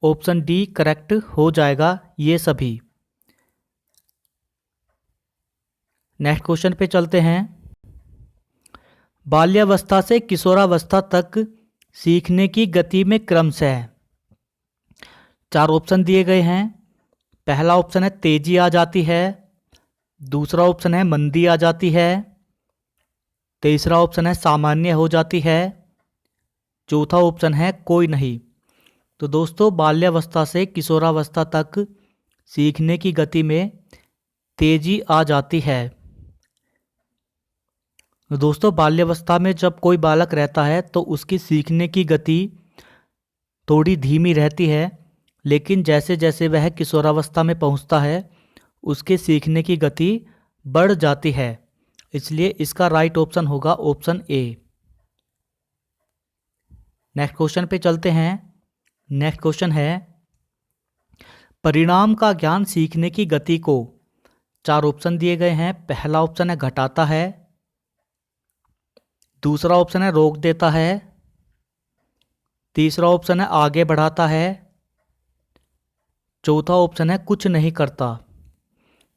ऑप्शन डी करेक्ट हो जाएगा, ये सभी। नेक्स्ट क्वेश्चन पे चलते हैं। बाल्यावस्था से किशोरावस्था तक सीखने की गति में क्रमशः 4 ऑप्शन दिए गए हैं। पहला ऑप्शन है तेजी आ जाती है, दूसरा ऑप्शन है मंदी आ जाती है, तीसरा ऑप्शन है सामान्य हो जाती है, चौथा ऑप्शन है कोई नहीं। तो दोस्तों बाल्यावस्था से किशोरावस्था तक सीखने की गति में तेजी आ जाती है। तो दोस्तों बाल्यावस्था में जब कोई बालक रहता है तो उसकी सीखने की गति थोड़ी धीमी रहती है, लेकिन जैसे जैसे वह किशोरावस्था में पहुंचता है उसके सीखने की गति बढ़ जाती है, इसलिए इसका राइट ऑप्शन होगा ऑप्शन ए। नेक्स्ट क्वेश्चन पे चलते हैं। नेक्स्ट क्वेश्चन है परिणाम का ज्ञान सीखने की गति को 4 ऑप्शन दिए गए हैं। पहला ऑप्शन है घटाता है, दूसरा ऑप्शन है रोक देता है, तीसरा ऑप्शन है आगे बढ़ाता है, चौथा ऑप्शन है कुछ नहीं करता।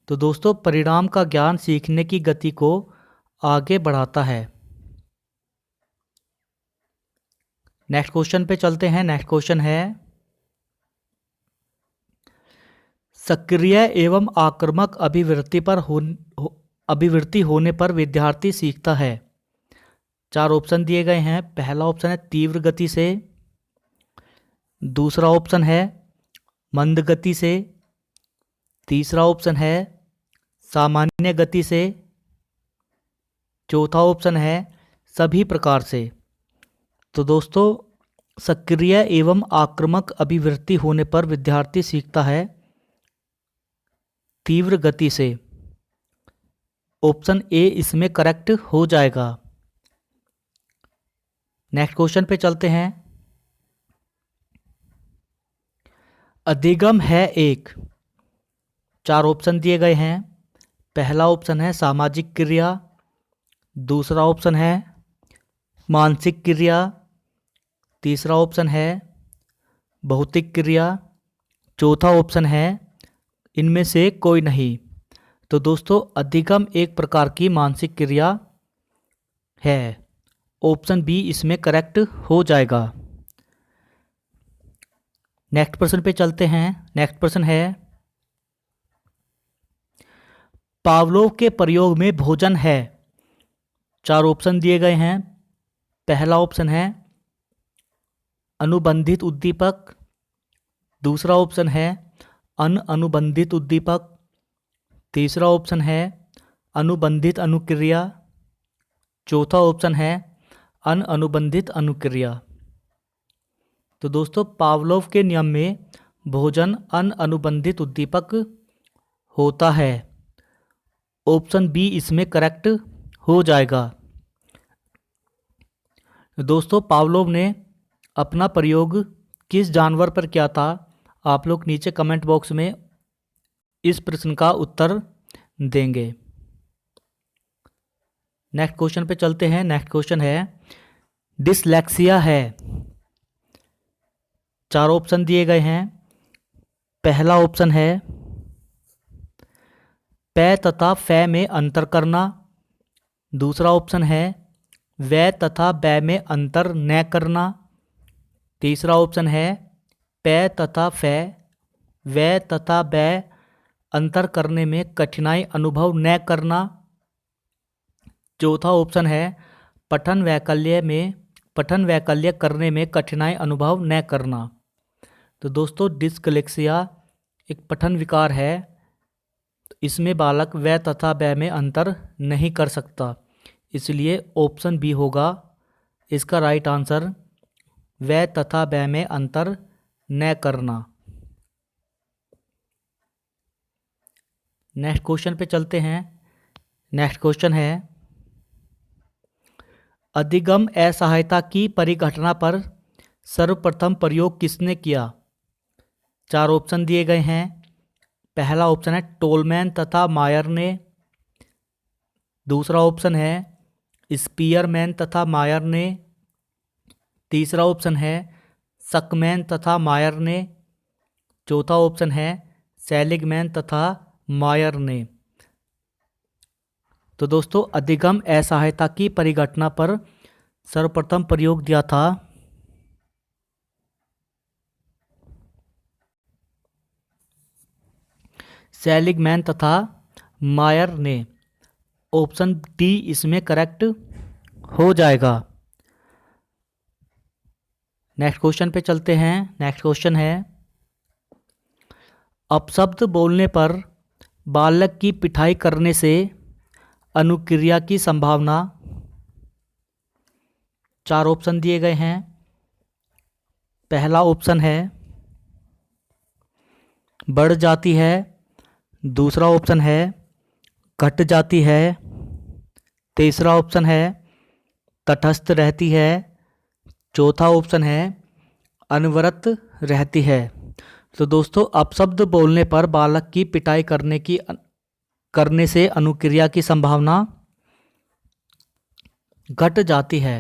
तो दोस्तों परिणाम का ज्ञान सीखने की गति को आगे बढ़ाता है। नेक्स्ट क्वेश्चन पे चलते हैं। नेक्स्ट क्वेश्चन है सक्रिय एवं आक्रामक अभिवृत्ति होने पर विद्यार्थी सीखता है। 4 ऑप्शन दिए गए हैं। पहला ऑप्शन है तीव्र गति से, दूसरा ऑप्शन है मंद गति से, तीसरा ऑप्शन है सामान्य गति से, चौथा ऑप्शन है सभी प्रकार से। तो दोस्तों सक्रिय एवं आक्रामक अभिवृत्ति होने पर विद्यार्थी सीखता है तीव्र गति से। ऑप्शन ए इसमें करेक्ट हो जाएगा। नेक्स्ट क्वेश्चन पे चलते हैं। अधिगम है एक। 4 ऑप्शन दिए गए हैं। पहला ऑप्शन है सामाजिक क्रिया, दूसरा ऑप्शन है मानसिक क्रिया, तीसरा ऑप्शन है भौतिक क्रिया, चौथा ऑप्शन है इनमें से कोई नहीं। तो दोस्तों अधिगम एक प्रकार की मानसिक क्रिया है। ऑप्शन बी इसमें करेक्ट हो जाएगा। नेक्स्ट प्रश्न पे चलते हैं। नेक्स्ट प्रश्न है पावलोव के प्रयोग में भोजन है। 4 ऑप्शन दिए गए हैं। पहला ऑप्शन है अनुबंधित उद्दीपक, दूसरा ऑप्शन है अनुबंधित उद्दीपक, तीसरा ऑप्शन है अनुबंधित अनुक्रिया, चौथा ऑप्शन है अनुबंधित अनुक्रिया। तो दोस्तों पावलोव के नियम में भोजन अनुबंधित उद्दीपक होता है। ऑप्शन बी इसमें करेक्ट हो जाएगा। दोस्तों पावलोव ने अपना प्रयोग किस जानवर पर किया था? आप लोग नीचे कमेंट बॉक्स में इस प्रश्न का उत्तर देंगे। नेक्स्ट क्वेश्चन पे चलते हैं। नेक्स्ट क्वेश्चन है डिसलेक्सिया है। 4 ऑप्शन दिए गए हैं। पहला ऑप्शन है प तथा फ में अंतर करना, दूसरा ऑप्शन है व तथा ब में अंतर न करना, तीसरा ऑप्शन है प तथा फ व तथा ब अंतर करने में कठिनाई अनुभव न करना, चौथा ऑप्शन है पठन वैकल्य करने में कठिनाई अनुभव न करना। तो दोस्तों डिसलेक्सिया एक पठन विकार है। इसमें बालक व तथा ब में अंतर नहीं कर सकता, इसलिए ऑप्शन बी होगा इसका राइट आंसर। व तथा ब में अंतर न करना। नेक्स्ट क्वेश्चन पे चलते हैं। नेक्स्ट क्वेश्चन है, अधिगम असहायता की परिघटना पर सर्वप्रथम प्रयोग किसने किया? 4 ऑप्शन दिए गए हैं। पहला ऑप्शन है टोलमैन तथा मायर ने। दूसरा ऑप्शन है स्पीयरमैन तथा मायर ने। तीसरा ऑप्शन है सकमैन तथा मायर ने। चौथा ऑप्शन है सेलिगमैन तथा मायर ने। तो दोस्तों, अधिगम असहायता की परिघटना पर सर्वप्रथम प्रयोग दिया था सेलिगमैन तथा मायर ने। ऑप्शन डी इसमें करेक्ट हो जाएगा। नेक्स्ट क्वेश्चन पे चलते हैं। नेक्स्ट क्वेश्चन है, अपशब्द बोलने पर बालक की पिटाई करने से अनुक्रिया की संभावना। 4 ऑप्शन दिए गए हैं। पहला ऑप्शन है बढ़ जाती है। दूसरा ऑप्शन है घट जाती है। तीसरा ऑप्शन है तटस्थ रहती है। चौथा ऑप्शन है अनवरत रहती है। तो दोस्तों, अपशब्द बोलने पर बालक की पिटाई करने से अनुक्रिया की संभावना घट जाती है।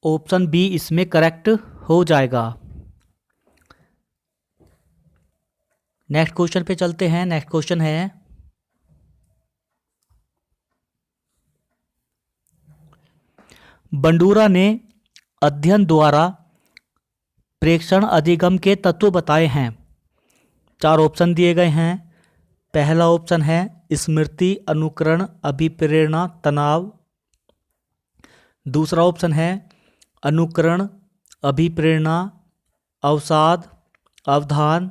ऑप्शन बी इसमें करेक्ट हो जाएगा। नेक्स्ट क्वेश्चन पे चलते हैं। नेक्स्ट क्वेश्चन है, बंडूरा ने अध्ययन द्वारा प्रेक्षण अधिगम के तत्व बताए हैं। 4 ऑप्शन दिए गए हैं। पहला ऑप्शन है स्मृति, अनुकरण, अभिप्रेरणा, तनाव। दूसरा ऑप्शन है अनुकरण, अभिप्रेरणा, अवसाद, अवधान।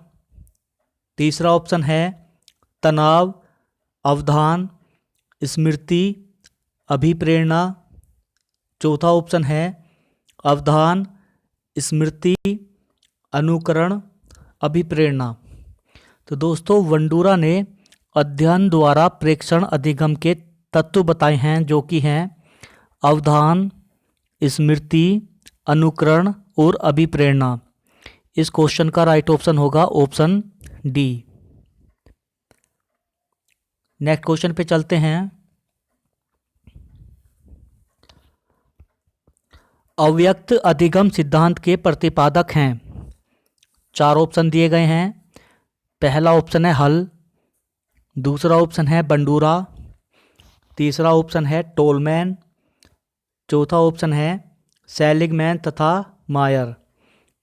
तीसरा ऑप्शन है तनाव, अवधान, स्मृति, अभिप्रेरणा। चौथा ऑप्शन है अवधान, स्मृति, अनुकरण, अभिप्रेरणा। तो दोस्तों, बंडूरा ने अध्ययन द्वारा प्रेक्षण अधिगम के तत्व बताए हैं, जो कि हैं अवधान, स्मृति, अनुकरण और अभिप्रेरणा। इस क्वेश्चन का राइट ऑप्शन होगा ऑप्शन डी। नेक्स्ट क्वेश्चन पे चलते हैं। अव्यक्त अधिगम सिद्धांत के प्रतिपादक हैं। 4 ऑप्शन दिए गए हैं। पहला ऑप्शन है हल। दूसरा ऑप्शन है बंडूरा। तीसरा ऑप्शन है टोलमैन। चौथा ऑप्शन है सेलिगमैन तथा मायर।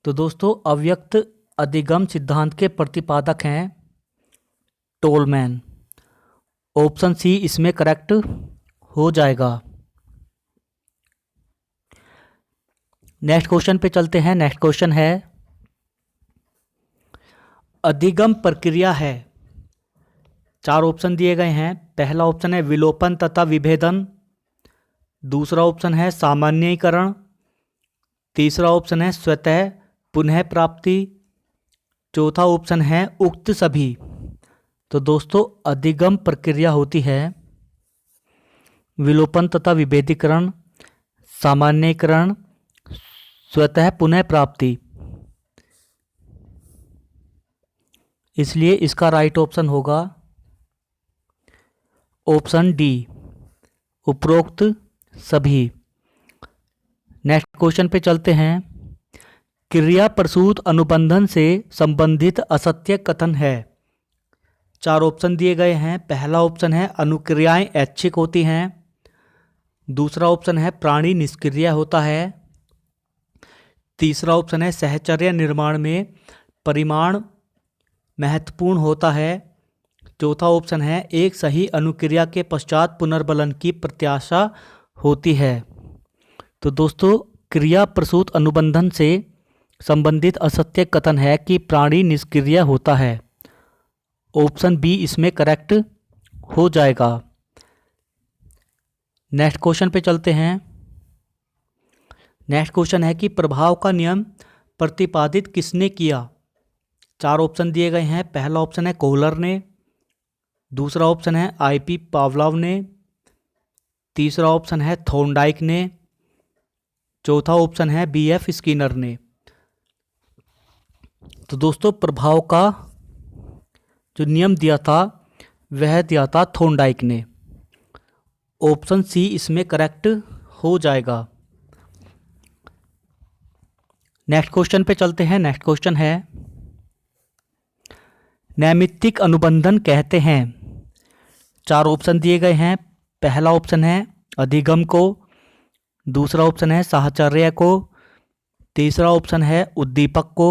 तो दोस्तों, अव्यक्त अधिगम सिद्धांत के प्रतिपादक हैं टोलमैन। ऑप्शन सी इसमें करेक्ट हो जाएगा। नेक्स्ट क्वेश्चन पे चलते हैं। नेक्स्ट क्वेश्चन है, अधिगम प्रक्रिया है। 4 ऑप्शन दिए गए हैं। पहला ऑप्शन है विलोपन तथा विभेदन। दूसरा ऑप्शन है सामान्यीकरण। तीसरा ऑप्शन है स्वतः पुनः प्राप्ति। चौथा ऑप्शन है उक्त सभी। तो दोस्तों, अधिगम प्रक्रिया होती है विलोपन तथा विभेदीकरण, सामान्यीकरण, स्वतः पुनः प्राप्ति। इसलिए इसका राइट ऑप्शन होगा ऑप्शन डी, उपरोक्त सभी। नेक्स्ट क्वेश्चन पे चलते हैं। क्रिया प्रसूत अनुबंधन से संबंधित असत्य कथन है। 4 ऑप्शन दिए गए हैं। पहला ऑप्शन है अनुक्रियाएं ऐच्छिक होती हैं। दूसरा ऑप्शन है प्राणी निष्क्रिय होता है। तीसरा ऑप्शन है सहचर्या निर्माण में परिमाण महत्वपूर्ण होता है। चौथा ऑप्शन है एक सही अनुक्रिया के पश्चात पुनर्बलन की प्रत्याशा होती है। तो दोस्तों, क्रिया प्रसूत अनुबंधन से संबंधित असत्य कथन है कि प्राणी निष्क्रिय होता है। ऑप्शन बी इसमें करेक्ट हो जाएगा। नेक्स्ट क्वेश्चन पे चलते हैं। नेक्स्ट क्वेश्चन है कि प्रभाव का नियम प्रतिपादित किसने किया? 4 ऑप्शन दिए गए हैं। पहला ऑप्शन है कोहलर ने, दूसरा ऑप्शन है आईपी पावलोव ने, तीसरा ऑप्शन है थॉर्नडाइक ने, चौथा ऑप्शन है बीएफ स्किनर ने। तो दोस्तों प्रभाव का जो नियम दिया था वह दिया था थॉर्नडाइक ने। ऑप्शन सी इसमें करेक्ट हो जाएगा। नेक्स्ट क्वेश्चन पे चलते हैं। नेक्स्ट क्वेश्चन है नैमित्तिक अनुबंधन कहते हैं। 4 ऑप्शन दिए गए हैं। पहला ऑप्शन है अधिगम को, दूसरा ऑप्शन है साहचर्य को, तीसरा ऑप्शन है उद्दीपक को,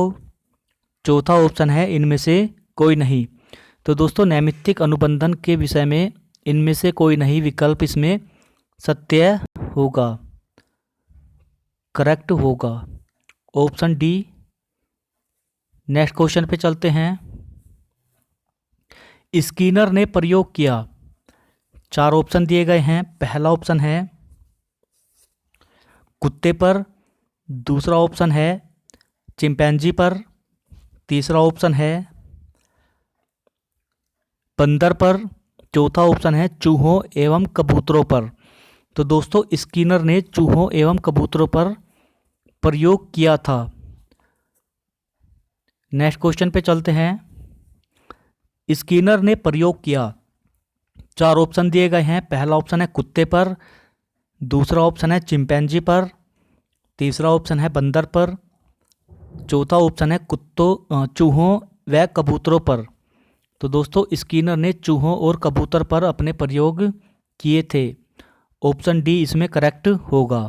चौथा ऑप्शन है इनमें से कोई नहीं। तो दोस्तों नैमित्तिक अनुबंधन के विषय में इनमें से कोई नहीं विकल्प इसमें सत्य होगा, करेक्ट होगा, ऑप्शन डी। नेक्स्ट क्वेश्चन पे चलते हैं। स्किनर ने प्रयोग किया। 4 ऑप्शन दिए गए हैं। पहला ऑप्शन है कुत्ते पर, दूसरा ऑप्शन है चिंपैंजी पर, तीसरा ऑप्शन है बंदर पर, चौथा ऑप्शन है चूहों एवं कबूतरों पर। तो दोस्तों स्किनर ने चूहों एवं कबूतरों पर प्रयोग किया था। नेक्स्ट क्वेश्चन पे चलते हैं। स्किनर ने प्रयोग किया। 4 ऑप्शन दिए गए हैं। पहला ऑप्शन है कुत्ते पर, दूसरा ऑप्शन है चिंपैंजी पर, तीसरा ऑप्शन है बंदर पर, चौथा ऑप्शन है चूहों व कबूतरों पर। तो दोस्तों स्किनर ने चूहों और कबूतर पर अपने प्रयोग किए थे। ऑप्शन डी इसमें करेक्ट होगा।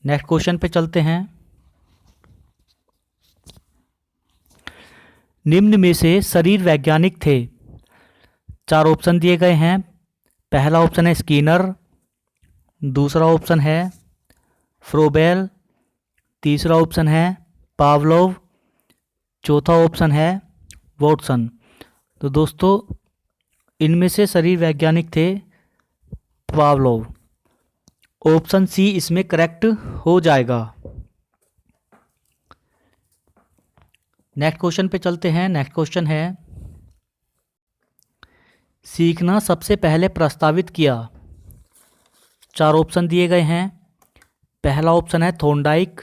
नेक्स्ट क्वेश्चन पे चलते हैं। निम्न में से शरीर वैज्ञानिक थे। 4 ऑप्शन दिए गए हैं। पहला ऑप्शन है स्किनर, दूसरा ऑप्शन है फ्रोबेल, तीसरा ऑप्शन है पावलोव, चौथा ऑप्शन है वॉटसन। तो दोस्तों इनमें से शरीर वैज्ञानिक थे पावलोव। ऑप्शन सी इसमें करेक्ट हो जाएगा। नेक्स्ट क्वेश्चन पे चलते हैं। नेक्स्ट क्वेश्चन है सीखना सबसे पहले प्रस्तावित किया। 4 ऑप्शन दिए गए हैं। पहला ऑप्शन है थॉर्नडाइक,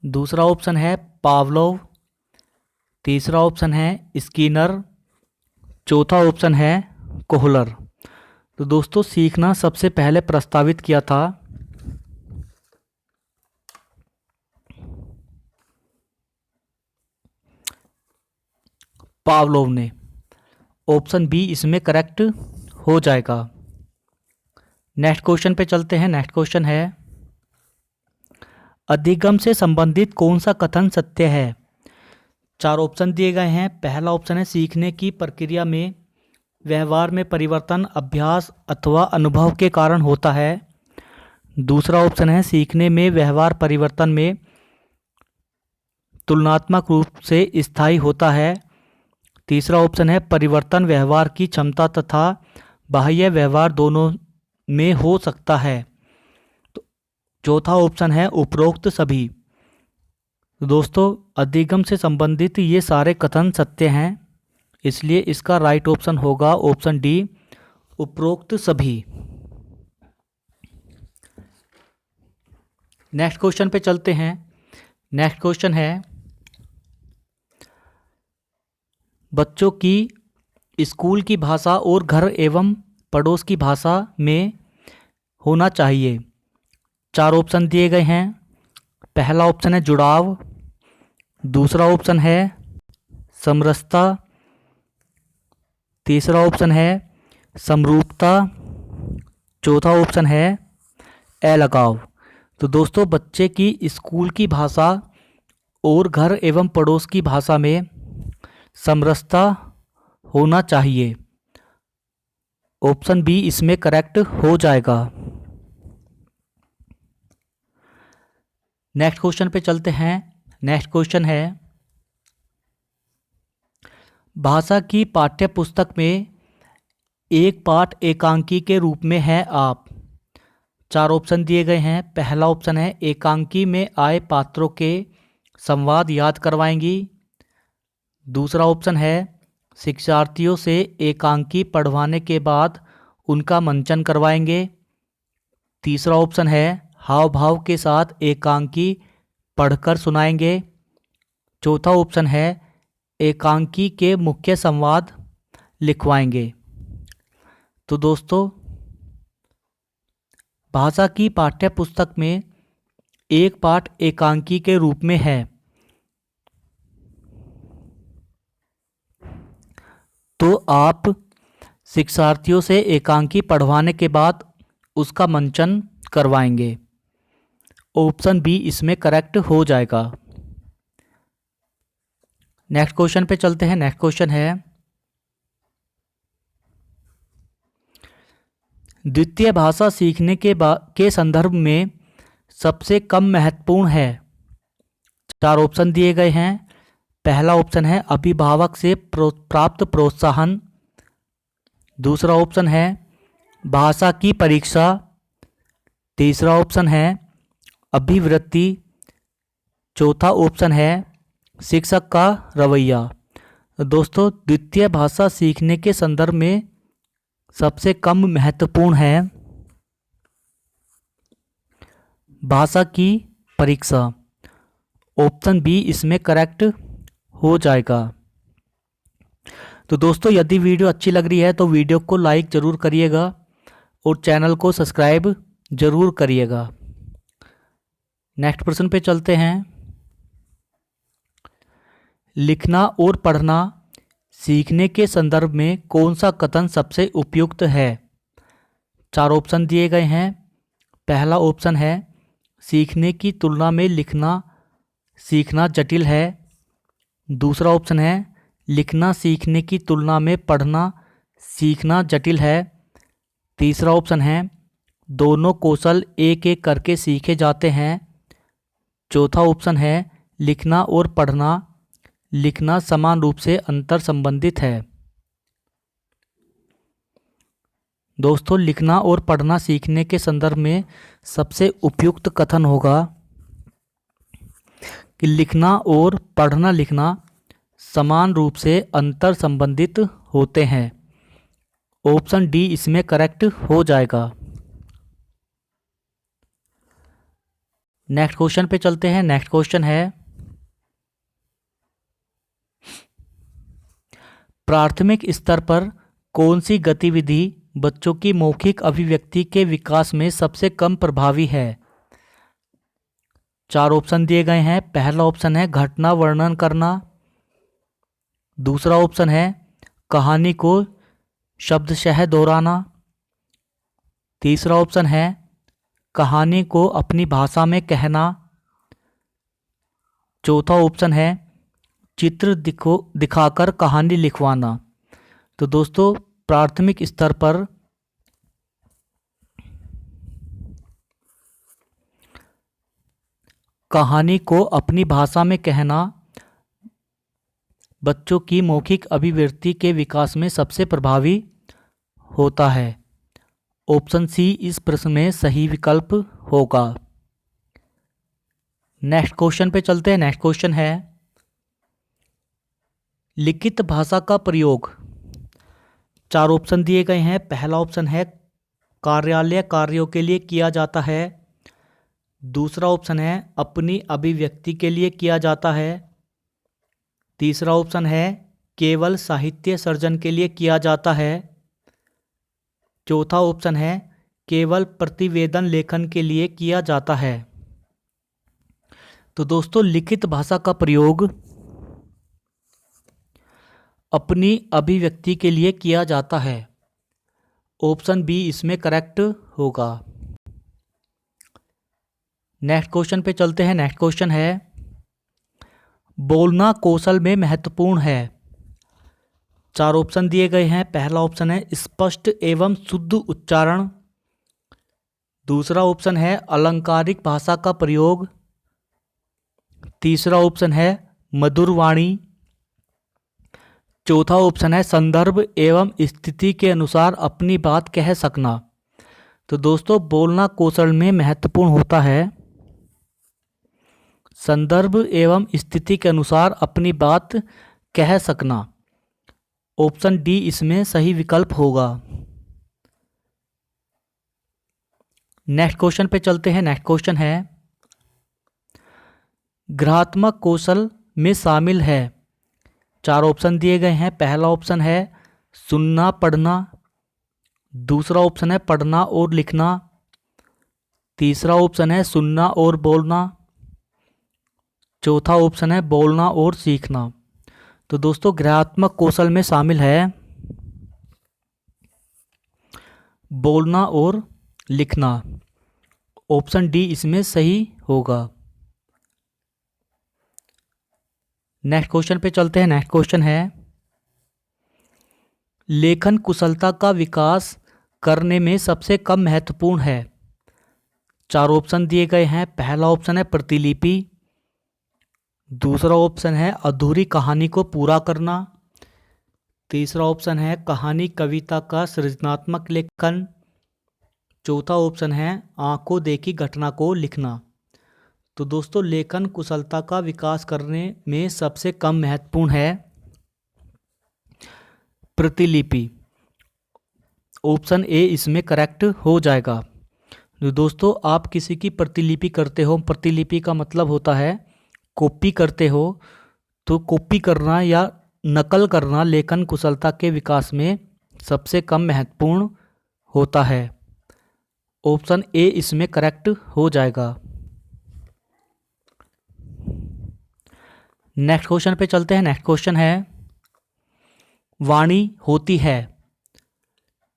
दूसरा ऑप्शन है पावलोव, तीसरा ऑप्शन है स्किनर, चौथा ऑप्शन है कोहलर। तो दोस्तों सीखना सबसे पहले प्रस्तावित किया था पावलोव ने। ऑप्शन बी इसमें करेक्ट हो जाएगा। नेक्स्ट क्वेश्चन पे चलते हैं। नेक्स्ट क्वेश्चन है अधिगम से संबंधित कौन सा कथन सत्य है। 4 ऑप्शन दिए गए हैं। पहला ऑप्शन है सीखने की प्रक्रिया में व्यवहार में परिवर्तन अभ्यास अथवा अनुभव के कारण होता है। दूसरा ऑप्शन है सीखने में व्यवहार परिवर्तन में तुलनात्मक रूप से स्थायी होता है। तीसरा ऑप्शन है परिवर्तन व्यवहार की क्षमता तथा बाह्य व्यवहार दोनों में हो सकता है। तो चौथा ऑप्शन है उपरोक्त सभी। तो दोस्तों अधिगम से संबंधित ये सारे कथन सत्य हैं, इसलिए इसका राइट ऑप्शन होगा ऑप्शन डी उपरोक्त सभी। नेक्स्ट क्वेश्चन पे चलते हैं। नेक्स्ट क्वेश्चन है बच्चों की स्कूल की भाषा और घर एवं पड़ोस की भाषा में होना चाहिए। 4 ऑप्शन दिए गए हैं। पहला ऑप्शन है जुड़ाव, दूसरा ऑप्शन है समरसता, तीसरा ऑप्शन है समरूपता, चौथा ऑप्शन है अलगाव। तो दोस्तों बच्चे की स्कूल की भाषा और घर एवं पड़ोस की भाषा में समरसता होना चाहिए। ऑप्शन बी इसमें करेक्ट हो जाएगा। नेक्स्ट क्वेश्चन पे चलते हैं। नेक्स्ट क्वेश्चन है भाषा की पाठ्य पुस्तक में एक पाठ एकांकी के रूप में है आप। चार ऑप्शन दिए गए हैं। पहला ऑप्शन है एकांकी में आए पात्रों के संवाद याद करवाएंगी। दूसरा ऑप्शन है शिक्षार्थियों से एकांकी पढ़वाने के बाद उनका मंचन करवाएंगे। तीसरा ऑप्शन है हाव भाव के साथ एकांकी पढ़कर सुनाएंगे। चौथा ऑप्शन है एकांकी के मुख्य संवाद लिखवाएंगे। तो दोस्तों, भाषा की पाठ्य पुस्तक में एक पाठ एकांकी के रूप में है, तो आप शिक्षार्थियों से एकांकी पढ़वाने के बाद उसका मंचन करवाएंगे। ऑप्शन बी इसमें करेक्ट हो जाएगा। नेक्स्ट क्वेश्चन पे चलते हैं। नेक्स्ट क्वेश्चन है द्वितीय भाषा सीखने के संदर्भ में सबसे कम महत्वपूर्ण है। चार ऑप्शन दिए गए हैं। पहला ऑप्शन है अभिभावक से प्राप्त प्रोत्साहन। दूसरा ऑप्शन है भाषा की परीक्षा। तीसरा ऑप्शन है अभिवृत्ति। चौथा ऑप्शन है शिक्षक का रवैया। दोस्तों, द्वितीय भाषा सीखने के संदर्भ में सबसे कम महत्वपूर्ण है भाषा की परीक्षा। ऑप्शन बी इसमें करेक्ट हो जाएगा। तो दोस्तों, यदि वीडियो अच्छी लग रही है तो वीडियो को लाइक ज़रूर करिएगा और चैनल को सब्सक्राइब ज़रूर करिएगा। नेक्स्ट प्रश्न पे चलते हैं। लिखना और पढ़ना सीखने के संदर्भ में कौन सा कथन सबसे उपयुक्त है? चार ऑप्शन दिए गए हैं। पहला ऑप्शन है सीखने की तुलना में लिखना सीखना जटिल है। दूसरा ऑप्शन है लिखना सीखने की तुलना में पढ़ना सीखना जटिल है। तीसरा ऑप्शन है दोनों कौशल एक एक करके सीखे जाते हैं। चौथा ऑप्शन है लिखना और पढ़ना लिखना समान रूप से अंतर संबंधित है। दोस्तों, लिखना और पढ़ना सीखने के संदर्भ में सबसे उपयुक्त कथन होगा कि लिखना और पढ़ना लिखना समान रूप से अंतर संबंधित होते हैं। ऑप्शन डी इसमें करेक्ट हो जाएगा। नेक्स्ट क्वेश्चन पे चलते हैं। नेक्स्ट क्वेश्चन है प्राथमिक स्तर पर कौन सी गतिविधि बच्चों की मौखिक अभिव्यक्ति के विकास में सबसे कम प्रभावी है? चार ऑप्शन दिए गए हैं। पहला ऑप्शन है घटना वर्णन करना। दूसरा ऑप्शन है कहानी को शब्दशः दोहराना। तीसरा ऑप्शन है कहानी को अपनी भाषा में कहना। चौथा ऑप्शन है चित्र दिखाकर कहानी लिखवाना। तो दोस्तों, प्राथमिक स्तर पर कहानी को अपनी भाषा में कहना बच्चों की मौखिक अभिव्यक्ति के विकास में सबसे प्रभावी होता है। ऑप्शन सी इस प्रश्न में सही विकल्प होगा। नेक्स्ट क्वेश्चन पे चलते हैं। नेक्स्ट क्वेश्चन है लिखित भाषा का प्रयोग। चार ऑप्शन दिए गए हैं। पहला ऑप्शन है कार्यालय कार्यों के लिए किया जाता है। दूसरा ऑप्शन है अपनी अभिव्यक्ति के लिए किया जाता है। तीसरा ऑप्शन है केवल साहित्य सर्जन के लिए किया जाता है। चौथा ऑप्शन है केवल प्रतिवेदन लेखन के लिए किया जाता है। तो दोस्तों, लिखित भाषा का प्रयोग अपनी अभिव्यक्ति के लिए किया जाता है। ऑप्शन बी इसमें करेक्ट होगा। नेक्स्ट क्वेश्चन पे चलते हैं। नेक्स्ट क्वेश्चन है बोलना कौशल में महत्वपूर्ण है। चार ऑप्शन दिए गए हैं। पहला ऑप्शन है स्पष्ट एवं शुद्ध उच्चारण। दूसरा ऑप्शन है अलंकारिक भाषा का प्रयोग। तीसरा ऑप्शन है मधुर वाणी। चौथा ऑप्शन है संदर्भ एवं स्थिति के अनुसार अपनी बात कह सकना। तो दोस्तों बोलना कौशल में महत्वपूर्ण होता है संदर्भ एवं स्थिति के अनुसार अपनी बात कह सकना। ऑप्शन डी इसमें सही विकल्प होगा। नेक्स्ट क्वेश्चन पे चलते हैं। नेक्स्ट क्वेश्चन है ग्रहात्मक कौशल में शामिल है। 4 ऑप्शन दिए गए हैं। पहला ऑप्शन है सुनना पढ़ना, दूसरा ऑप्शन है पढ़ना और लिखना, तीसरा ऑप्शन है सुनना और बोलना, चौथा ऑप्शन है बोलना और सीखना। तो दोस्तों ग्रहात्मक कौशल में शामिल है बोलना और लिखना। ऑप्शन डी इसमें सही होगा। नेक्स्ट क्वेश्चन पे चलते हैं। नेक्स्ट क्वेश्चन है लेखन कुशलता का विकास करने में सबसे कम महत्वपूर्ण है। 4 ऑप्शन दिए गए हैं। पहला ऑप्शन है प्रतिलिपि, दूसरा ऑप्शन है अधूरी कहानी को पूरा करना, तीसरा ऑप्शन है कहानी कविता का सृजनात्मक लेखन, चौथा ऑप्शन है आंखों देखी घटना को लिखना। तो दोस्तों लेखन कुशलता का विकास करने में सबसे कम महत्वपूर्ण है प्रतिलिपि। ऑप्शन ए इसमें करेक्ट हो जाएगा। तो दोस्तों आप किसी की प्रतिलिपि करते हो, प्रतिलिपि का मतलब होता है कॉपी करते हो, तो कॉपी करना या नकल करना लेखन कुशलता के विकास में सबसे कम महत्वपूर्ण होता है। ऑप्शन ए इसमें करेक्ट हो जाएगा। नेक्स्ट क्वेश्चन पे चलते हैं। नेक्स्ट क्वेश्चन है वाणी होती है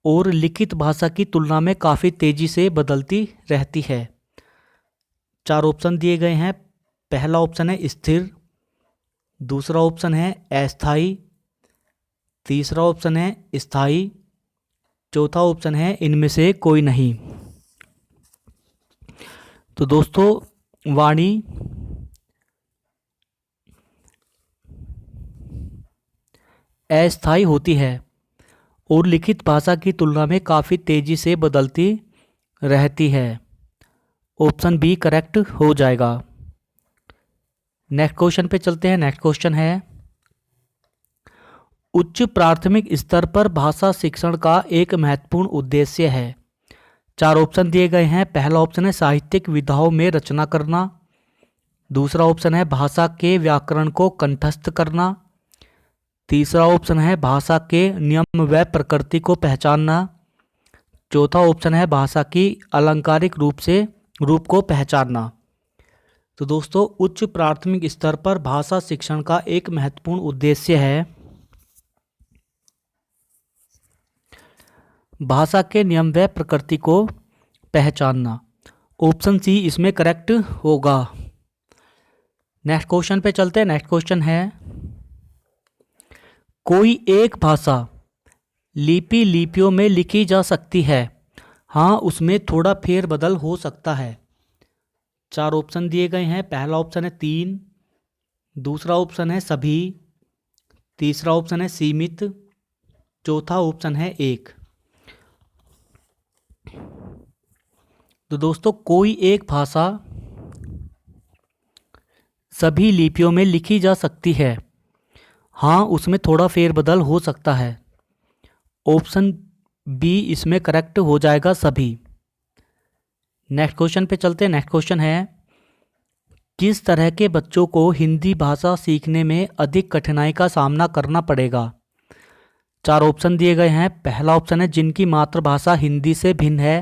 और लिखित भाषा की तुलना में काफ़ी तेजी से बदलती रहती है। 4 ऑप्शन दिए गए हैं। पहला ऑप्शन है स्थिर, दूसरा ऑप्शन है अस्थाई, तीसरा ऑप्शन है स्थायी, चौथा ऑप्शन है इनमें से कोई नहीं। तो दोस्तों वाणी अस्थायी होती है और लिखित भाषा की तुलना में काफ़ी तेजी से बदलती रहती है। ऑप्शन बी करेक्ट हो जाएगा। नेक्स्ट क्वेश्चन पे चलते हैं। नेक्स्ट क्वेश्चन है उच्च प्राथमिक स्तर पर भाषा शिक्षण का एक महत्वपूर्ण उद्देश्य है। 4 ऑप्शन दिए गए हैं। पहला ऑप्शन है साहित्यिक विधाओं में रचना करना, दूसरा ऑप्शन है भाषा के व्याकरण को कंठस्थ करना, तीसरा ऑप्शन है भाषा के नियम व प्रकृति को पहचानना, चौथा ऑप्शन है भाषा की अलंकारिक रूप को पहचानना। तो दोस्तों उच्च प्राथमिक स्तर पर भाषा शिक्षण का एक महत्वपूर्ण उद्देश्य है भाषा के नियम व प्रकृति को पहचानना। ऑप्शन सी इसमें करेक्ट होगा। नेक्स्ट क्वेश्चन पे चलते हैं। नेक्स्ट क्वेश्चन है कोई एक भाषा लिपियों में लिखी जा सकती है, हाँ उसमें थोड़ा फेरबदल हो सकता है। 4 ऑप्शन दिए गए हैं। पहला ऑप्शन है 3, दूसरा ऑप्शन है सभी, तीसरा ऑप्शन है सीमित, चौथा ऑप्शन है 1। तो दोस्तों कोई एक भाषा सभी लिपियों में लिखी जा सकती है, हाँ उसमें थोड़ा फेरबदल हो सकता है। ऑप्शन बी इसमें करेक्ट हो जाएगा सभी। नेक्स्ट क्वेश्चन पे चलते हैं। नेक्स्ट क्वेश्चन है किस तरह के बच्चों को हिंदी भाषा सीखने में अधिक कठिनाई का सामना करना पड़ेगा। 4 ऑप्शन दिए गए हैं। पहला ऑप्शन है जिनकी मातृभाषा हिंदी से भिन्न है,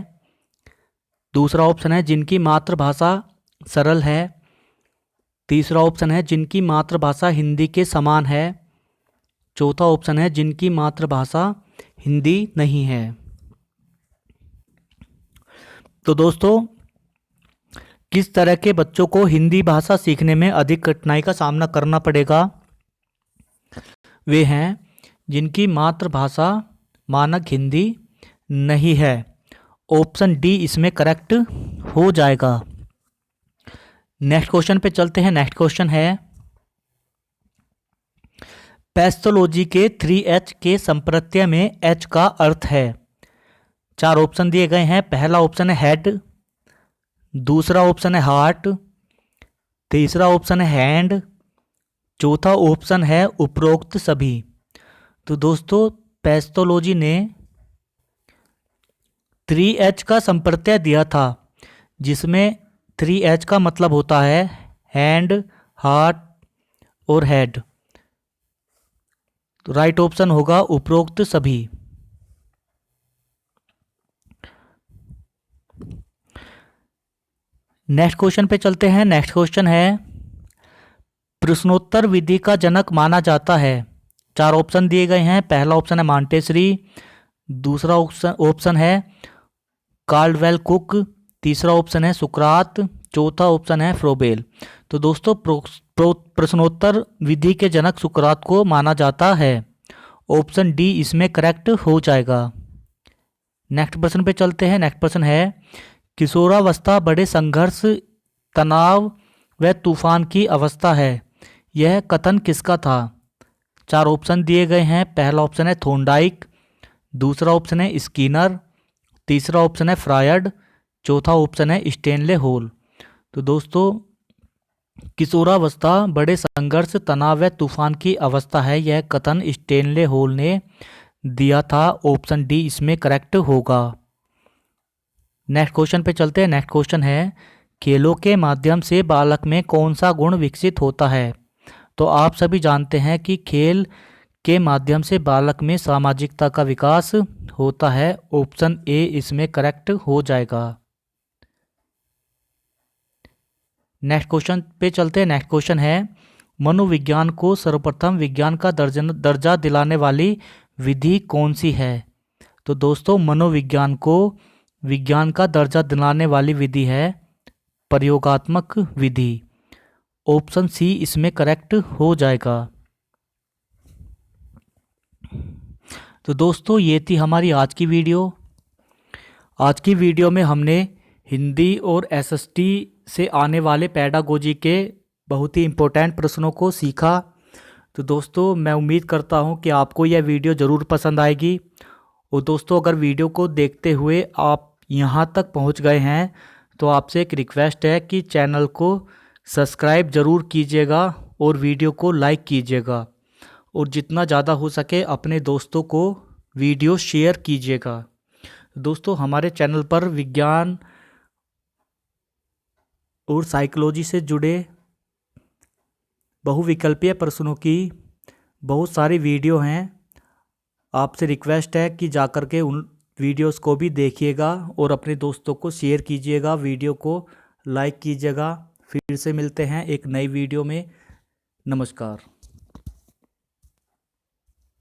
दूसरा ऑप्शन है जिनकी मातृभाषा सरल है, तीसरा ऑप्शन है जिनकी मातृभाषा हिंदी के समान है, चौथा ऑप्शन है जिनकी मातृभाषा हिंदी नहीं है। तो दोस्तों किस तरह के बच्चों को हिंदी भाषा सीखने में अधिक कठिनाई का सामना करना पड़ेगा, वे हैं जिनकी मातृभाषा मानक हिंदी नहीं है। ऑप्शन डी इसमें करेक्ट हो जाएगा। नेक्स्ट क्वेश्चन पे चलते हैं। नेक्स्ट क्वेश्चन है पैथोलॉजी के 3H के संप्रत्यय में H का अर्थ है। 4 ऑप्शन दिए गए हैं। पहला ऑप्शन है हेड, दूसरा ऑप्शन है हार्ट, तीसरा ऑप्शन है हैंड, चौथा ऑप्शन है उपरोक्त सभी। तो दोस्तों पैथोलॉजी ने 3H का संप्रत्यय दिया था, जिसमें 3H का मतलब होता है हैंड, हार्ट और हेड। तो राइट ऑप्शन होगा उपरोक्त सभी। नेक्स्ट क्वेश्चन पे चलते हैं। नेक्स्ट क्वेश्चन है प्रश्नोत्तर विधि का जनक माना जाता है। 4 ऑप्शन दिए गए हैं। पहला ऑप्शन है मॉन्टेसरी, दूसरा ऑप्शन है कार्लवेल कुक, तीसरा ऑप्शन है सुकरात, चौथा ऑप्शन है फ्रोबेल। तो दोस्तों प्रश्नोत्तर विधि के जनक सुकरात को माना जाता है। ऑप्शन डी इसमें करेक्ट हो जाएगा। नेक्स्ट प्रश्न पे चलते हैं। नेक्स्ट प्रश्न है किशोरावस्था बड़े संघर्ष, तनाव व तूफान की अवस्था है। यह कथन किसका था? 4 ऑप्शन दिए गए हैं। पहला ऑप्शन है थोंडाइक, दूसरा ऑप्शन है स्किनर, तीसरा ऑप्शन है फ्रायड, चौथा ऑप्शन है स्टेनले होल। तो दोस्तों किशोरावस्था बड़े संघर्ष, तनाव व तूफान की अवस्था है, यह कथन स्टेनले होल ने दिया था। ऑप्शन डी इसमें करेक्ट होगा। नेक्स्ट क्वेश्चन पे चलते हैं। नेक्स्ट क्वेश्चन है खेलों के माध्यम से बालक में कौन सा गुण विकसित होता है? तो आप सभी जानते हैं कि खेल के माध्यम से बालक में सामाजिकता का विकास होता है। ऑप्शन ए इसमें करेक्ट हो जाएगा। नेक्स्ट क्वेश्चन पे चलते हैं। नेक्स्ट क्वेश्चन है मनोविज्ञान को सर्वप्रथम विज्ञान का दर्जा दिलाने वाली विधि कौन सी है? तो दोस्तों मनोविज्ञान को विज्ञान का दर्जा दिलाने वाली विधि है प्रयोगात्मक विधि। ऑप्शन सी इसमें करेक्ट हो जाएगा। तो दोस्तों ये थी हमारी आज की वीडियो। आज की वीडियो में हमने हिंदी और एसएसटी से आने वाले पेडागोजी के बहुत ही इम्पोर्टेंट प्रश्नों को सीखा। तो दोस्तों मैं उम्मीद करता हूँ कि आपको यह वीडियो ज़रूर पसंद आएगी। और दोस्तों अगर वीडियो को देखते हुए आप यहाँ तक पहुँच गए हैं तो आपसे एक रिक्वेस्ट है कि चैनल को सब्सक्राइब ज़रूर कीजिएगा और वीडियो को लाइक कीजिएगा, और जितना ज़्यादा हो सके अपने दोस्तों को वीडियो शेयर कीजिएगा। दोस्तों हमारे चैनल पर विज्ञान और साइकोलॉजी से जुड़े बहुविकल्पीय प्रश्नों की बहुत सारी वीडियो हैं। आपसे रिक्वेस्ट है कि जाकर के उन वीडियोस को भी देखिएगा और अपने दोस्तों को शेयर कीजिएगा, वीडियो को लाइक कीजिएगा। फिर से मिलते हैं एक नई वीडियो में। नमस्कार।